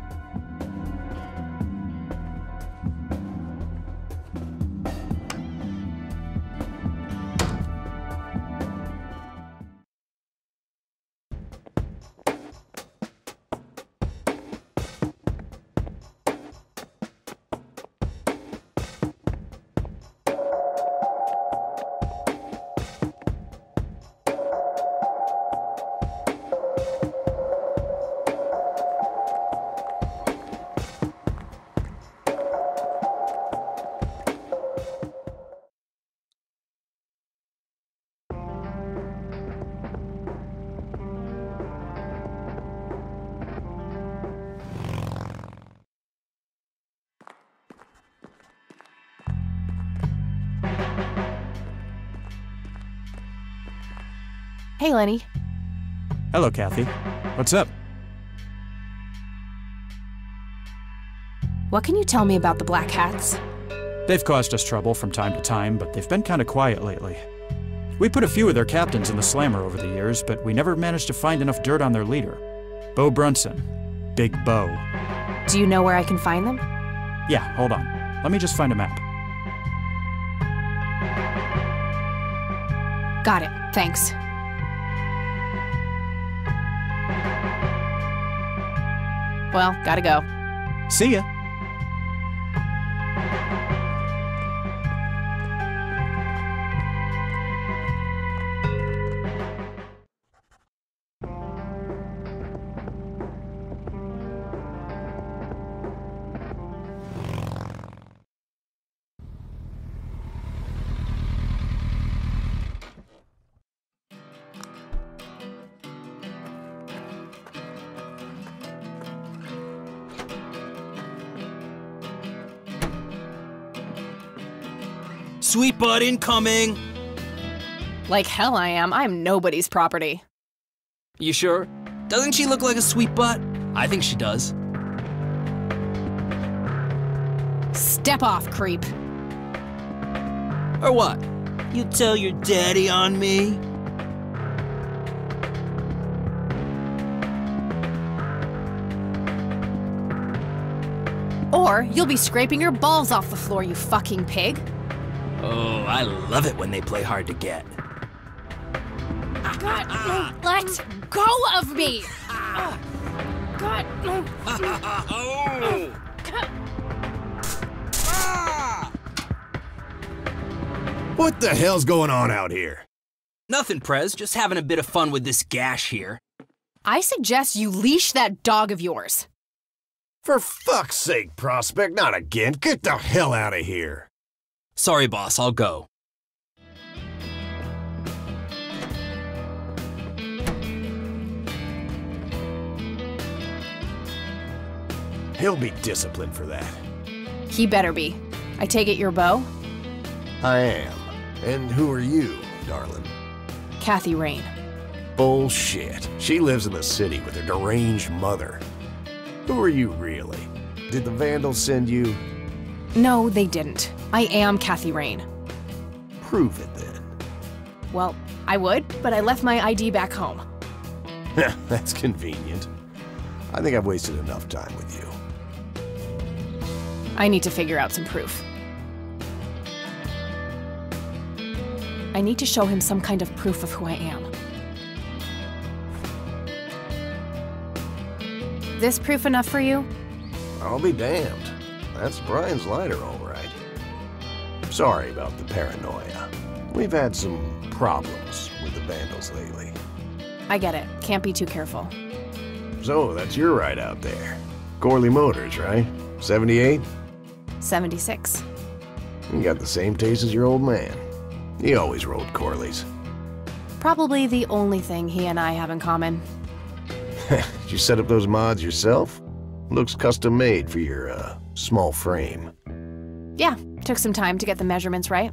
Speaker 2: Hey, Lenny.
Speaker 12: Hello, Kathy. What's up?
Speaker 2: What can you tell me about the Black Hats?
Speaker 12: They've caused us trouble from time to time, but they've been kind of quiet lately. We put a few of their captains in the slammer over the years, but we never managed to find enough dirt on their leader. Bo Brunson. Big Bo.
Speaker 2: Do you know where I can find them?
Speaker 12: Yeah, hold on. Let me just find a map.
Speaker 2: Got it. Thanks. Well, gotta go.
Speaker 12: See ya.
Speaker 13: Sweet butt incoming!
Speaker 2: Like hell I am. I'm nobody's property.
Speaker 13: You sure? Doesn't she look like a sweet butt? I think she does.
Speaker 2: Step off, creep.
Speaker 13: Or what? You tell your daddy on me?
Speaker 2: Or Or you'll be scraping your balls off the floor, you fucking pig.
Speaker 13: Oh, I love it when they play hard to get.
Speaker 2: God, let go of me! God.
Speaker 14: What the hell's going on out here?
Speaker 13: Nothing, Prez. Just having a bit of fun with this gash here.
Speaker 2: I suggest you leash that dog of yours.
Speaker 14: For fuck's sake, Prospect, not again. Get the hell out of here.
Speaker 13: Sorry, boss, I'll go.
Speaker 14: He'll be disciplined for that.
Speaker 2: He better be. I take it you're Beau?
Speaker 14: I am. And who are you, darling?
Speaker 2: Kathy Rain.
Speaker 14: Bullshit. She lives in the city with her deranged mother. Who are you really? Did the Vandals send you?
Speaker 2: No, they didn't. I am Kathy Rain.
Speaker 14: Prove it then.
Speaker 2: Well, I would, but I left my ID back home.
Speaker 14: That's convenient. I think I've wasted enough time with you.
Speaker 2: I need to figure out some proof. I need to show him some kind of proof of who I am. This proof enough for you?
Speaker 14: I'll be damned. That's Brian's lighter, all right. Sorry about the paranoia. We've had some problems with the Vandals lately.
Speaker 2: I get it. Can't be too careful.
Speaker 14: So, that's your ride out there. Corley Motors, right? 78?
Speaker 2: 76.
Speaker 14: You got the same taste as your old man. He always rode Corleys.
Speaker 2: Probably the only thing he and I have in common.
Speaker 14: Did you set up those mods yourself? Looks custom made for your, small frame.
Speaker 2: Yeah, took some time to get the measurements right.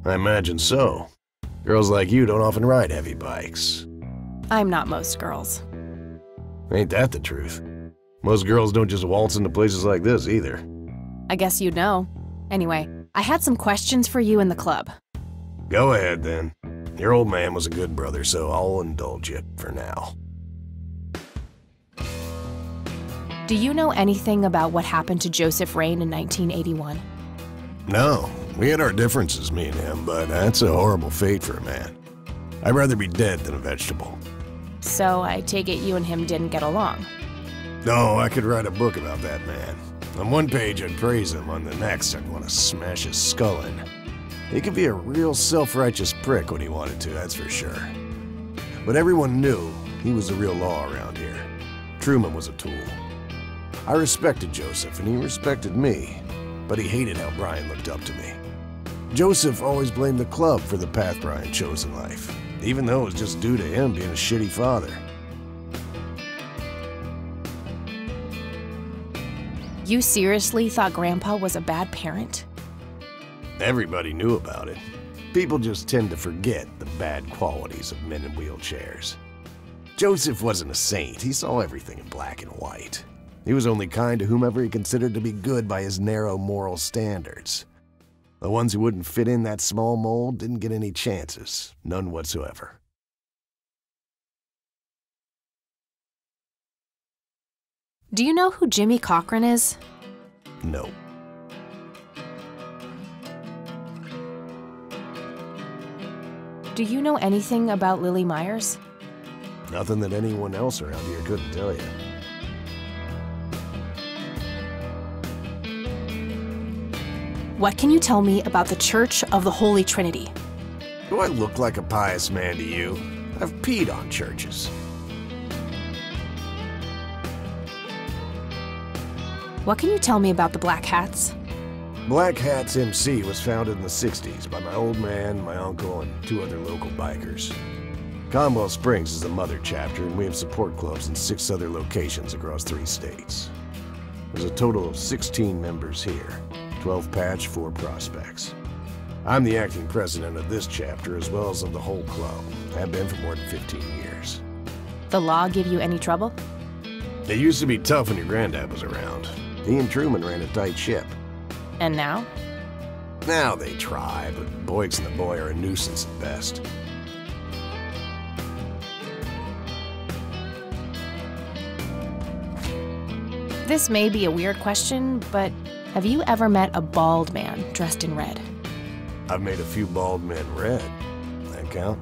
Speaker 14: I imagine so. Girls like you don't often ride heavy bikes.
Speaker 2: I'm not most girls.
Speaker 14: Ain't that the truth? Most girls don't just waltz into places like this either.
Speaker 2: I guess you'd know. Anyway, I had some questions for you in the club.
Speaker 14: Go ahead, then. Your old man was a good brother, so I'll indulge you for now.
Speaker 2: Do you know anything about what happened to Joseph Rain in 1981?
Speaker 14: No. We had our differences, me and him, but that's a horrible fate for a man. I'd rather be dead than a vegetable.
Speaker 2: So I take it you and him didn't get along.
Speaker 14: No, I could write a book about that man. On one page I'd praise him, on the next I'd want to smash his skull in. He could be a real self-righteous prick when he wanted to, that's for sure. But everyone knew he was the real law around here. Truman was a tool. I respected Joseph, and he respected me, but he hated how Brian looked up to me. Joseph always blamed the club for the path Brian chose in life, even though it was just due to him being a shitty father.
Speaker 2: You seriously thought Grandpa was a bad parent?
Speaker 14: Everybody knew about it. People just tend to forget the bad qualities of men in wheelchairs. Joseph wasn't a saint. He saw everything in black and white. He was only kind to whomever he considered to be good by his narrow moral standards. The ones who wouldn't fit in that small mold didn't get any chances, none whatsoever.
Speaker 2: Do you know who Jimmy Cochran is?
Speaker 14: No.
Speaker 2: Do you know anything about Lily Myers?
Speaker 14: Nothing that anyone else around here couldn't tell you.
Speaker 2: What can you tell me about the Church of the Holy Trinity?
Speaker 14: Do I look like a pious man to you? I've peed on churches.
Speaker 2: What can you tell me about the Black Hats?
Speaker 14: Black Hats MC was founded in the 60s by my old man, my uncle, and 2 other local bikers. Conwell Springs is the mother chapter, and we have support clubs in 6 other locations across 3 states. There's a total of 16 members here, 12 patch, 4 prospects. I'm the acting president of this chapter as well as of the whole club. I've been for more than 15 years.
Speaker 2: The law give you any trouble?
Speaker 14: It used to be tough when your granddad was around. He and Truman ran a tight ship.
Speaker 2: And now?
Speaker 14: Now they try, but Boyks and the boy are a nuisance at best.
Speaker 2: This may be a weird question, but have you ever met a bald man dressed in red?
Speaker 14: I've made a few bald men red. That count?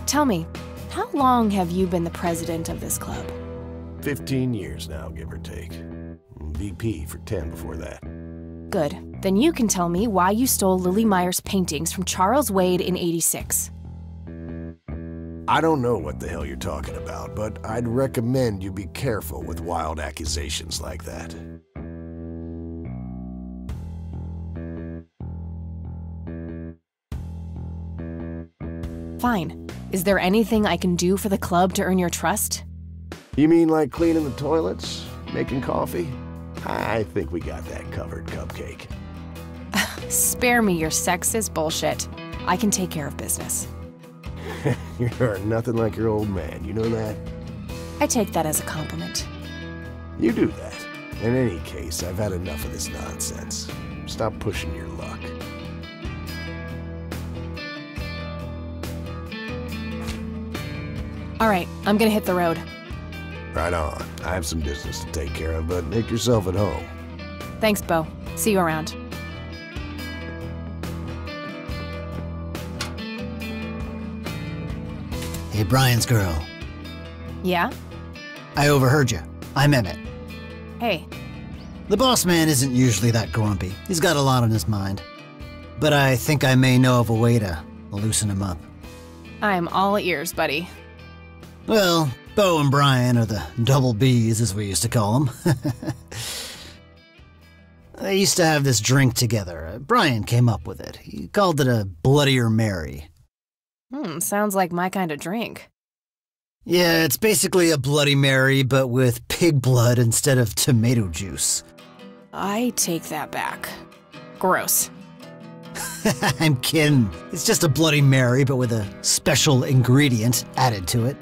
Speaker 2: Tell me, how long have you been the president of this club?
Speaker 14: 15 years now, give or take. VP for 10 before that.
Speaker 2: Good. Then you can tell me why you stole Lily Meyer's paintings from Charles Wade in '86.
Speaker 14: I don't know what the hell you're talking about, but I'd recommend you be careful with wild accusations like that.
Speaker 2: Fine. Is there anything I can do for the club to earn your trust?
Speaker 14: You mean like cleaning the toilets? Making coffee? I think we got that covered, Cupcake.
Speaker 2: Spare me your sexist bullshit. I can take care of business.
Speaker 14: You're nothing like your old man, you know that?
Speaker 2: I take that as a compliment.
Speaker 14: You do that. In any case, I've had enough of this nonsense. Stop pushing your luck.
Speaker 2: All right, I'm gonna hit the road.
Speaker 14: Right on. I have some business to take care of, but make yourself at home.
Speaker 2: Thanks, Bo. See you around.
Speaker 15: Hey, Brian's girl.
Speaker 2: Yeah?
Speaker 15: I overheard you. I'm Emmett.
Speaker 2: Hey.
Speaker 15: The boss man isn't usually that grumpy. He's got a lot on his mind. But I think I may know of a way to loosen him up.
Speaker 2: I'm all ears, buddy.
Speaker 15: Well, Bo and Brian are the double Bs, as we used to call them. They used to have this drink together. Brian came up with it. He called it a Bloodier Mary.
Speaker 2: Sounds like my kind of drink.
Speaker 15: Yeah, it's basically a Bloody Mary, but with pig blood instead of tomato juice.
Speaker 2: I take that back. Gross.
Speaker 15: I'm kidding. It's just a Bloody Mary, but with a special ingredient added to it.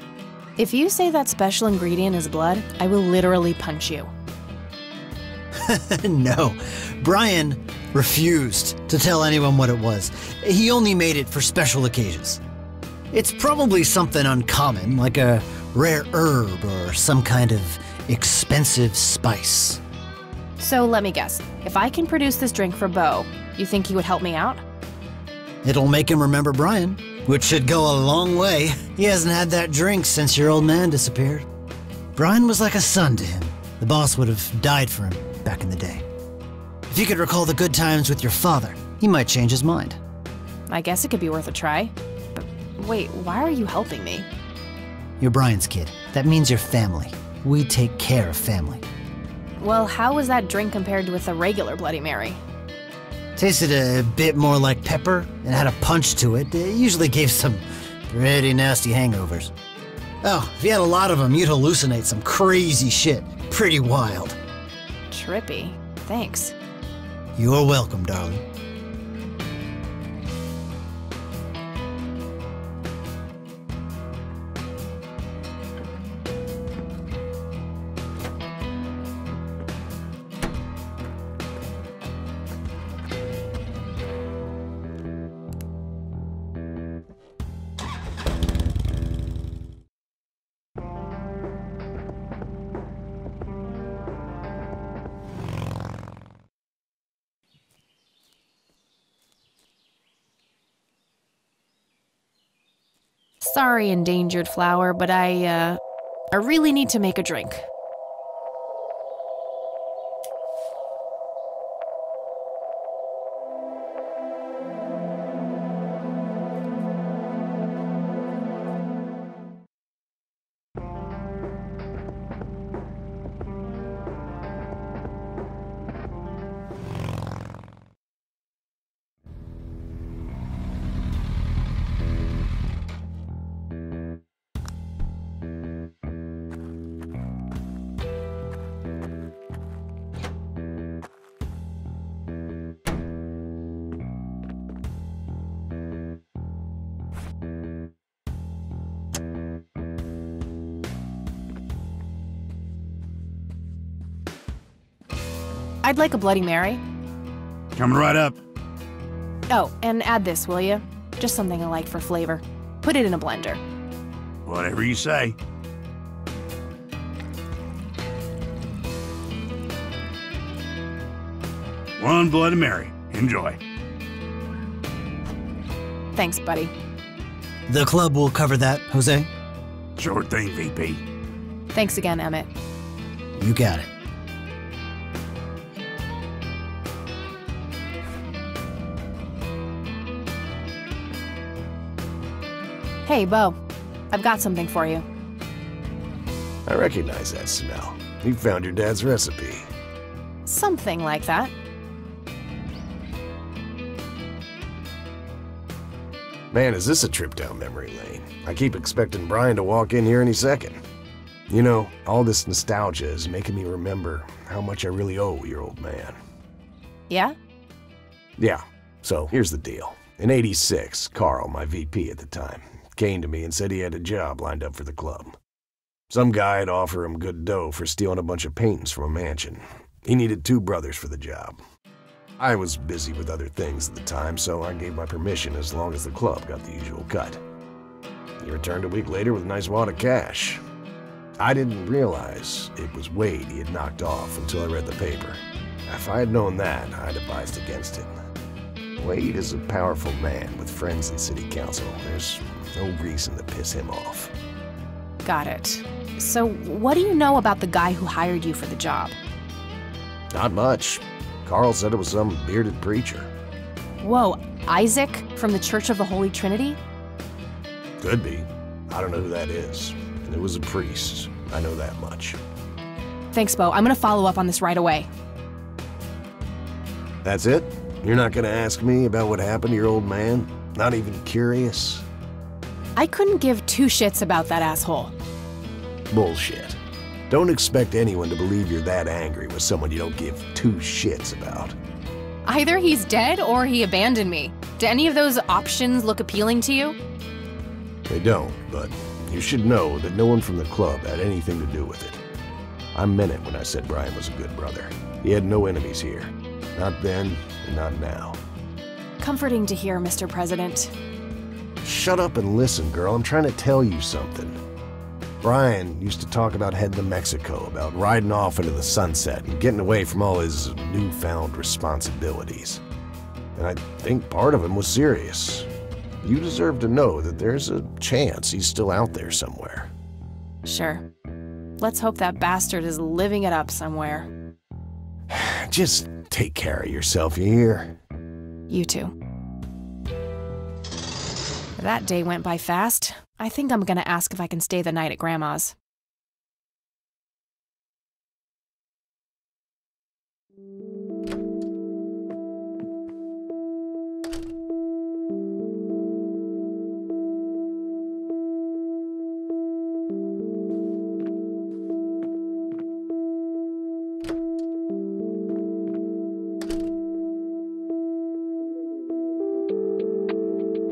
Speaker 2: If you say that special ingredient is blood, I will literally punch you.
Speaker 15: No, Brian refused to tell anyone what it was. He only made it for special occasions. It's probably something uncommon, like a rare herb or some kind of expensive spice.
Speaker 2: So let me guess. If I can produce this drink for Bo, you think he would help me out?
Speaker 15: It'll make him remember Brian, which should go a long way. He hasn't had that drink since your old man disappeared. Brian was like a son to him. The boss would have died for him back in the day. If you could recall the good times with your father, he might change his mind.
Speaker 2: I guess it could be worth a try. But wait, why are you helping me?
Speaker 15: You're Brian's kid. That means you're family. We take care of family.
Speaker 2: Well, how was that drink compared with a regular Bloody Mary?
Speaker 15: Tasted a bit more like pepper and had a punch to it. It usually gave some pretty nasty hangovers. Oh, if you had a lot of them, you'd hallucinate some crazy shit. Pretty wild.
Speaker 2: Trippy. Thanks.
Speaker 15: You're welcome, darling.
Speaker 2: Sorry, endangered flower, but I really need to make a drink. I'd like a Bloody Mary.
Speaker 16: Coming right up.
Speaker 2: Oh, and add this, will you? Just something I like for flavor. Put it in a blender.
Speaker 16: Whatever you say. One Bloody Mary. Enjoy.
Speaker 2: Thanks, buddy.
Speaker 15: The club will cover that, Jose?
Speaker 16: Sure thing, VP.
Speaker 2: Thanks again, Emmett.
Speaker 15: You got it.
Speaker 2: Hey, Bo. I've got something for you.
Speaker 14: I recognize that smell. You found your dad's recipe.
Speaker 2: Something like that.
Speaker 14: Man, is this a trip down memory lane. I keep expecting Brian to walk in here any second. You know, all this nostalgia is making me remember how much I really owe your old man.
Speaker 2: Yeah?
Speaker 14: Yeah, so here's the deal. In '86, Carl, my VP at the time, came to me and said he had a job lined up for the club. Some guy'd offer him good dough for stealing a bunch of paintings from a mansion. He needed 2 brothers for the job. I was busy with other things at the time, so I gave my permission as long as the club got the usual cut. He returned a week later with a nice wad of cash. I didn't realize it was Wade he had knocked off until I read the paper. If I had known that, I'd advised against it. Wade is a powerful man with friends in city council. There's no reason to piss him off.
Speaker 2: Got it. So, what do you know about the guy who hired you for the job?
Speaker 14: Not much. Carl said it was some bearded preacher.
Speaker 2: Whoa, Isaac from the Church of the Holy Trinity?
Speaker 14: Could be. I don't know who that is. It was a priest. I know that much.
Speaker 2: Thanks, Bo. I'm gonna follow up on this right away.
Speaker 14: That's it? You're not gonna ask me about what happened to your old man? Not even curious?
Speaker 2: I couldn't give 2 shits about that asshole.
Speaker 14: Bullshit. Don't expect anyone to believe you're that angry with someone you don't give 2 shits about.
Speaker 2: Either he's dead or he abandoned me. Do any of those options look appealing to you?
Speaker 14: They don't, but you should know that no one from the club had anything to do with it. I meant it when I said Brian was a good brother. He had no enemies here. Not then, and not now.
Speaker 2: Comforting to hear, Mr. President.
Speaker 14: Shut up and listen, girl. I'm trying to tell you something. Brian used to talk about heading to Mexico, about riding off into the sunset and getting away from all his newfound responsibilities. And I think part of him was serious. You deserve to know that there's a chance he's still out there somewhere.
Speaker 2: Sure. Let's hope that bastard is living it up somewhere.
Speaker 14: Just take care of yourself, you hear?
Speaker 2: You too. That day went by fast. I think I'm gonna ask if I can stay the night at Grandma's.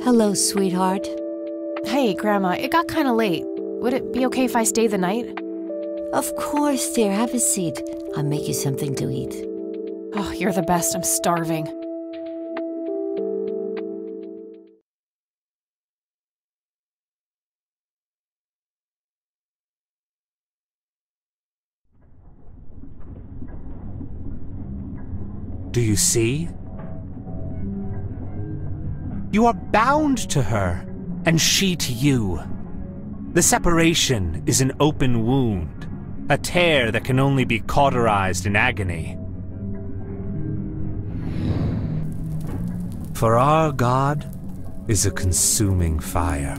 Speaker 8: Hello, sweetheart.
Speaker 2: Hey, Grandma, it got kinda late. Would it be okay if I stay the night?
Speaker 8: Of course, dear. Have a seat. I'll make you something to eat.
Speaker 2: Oh, you're the best. I'm starving.
Speaker 6: Do you see? You are bound to her, and she to you. The separation is an open wound, a tear that can only be cauterized in agony. For our God is a consuming fire.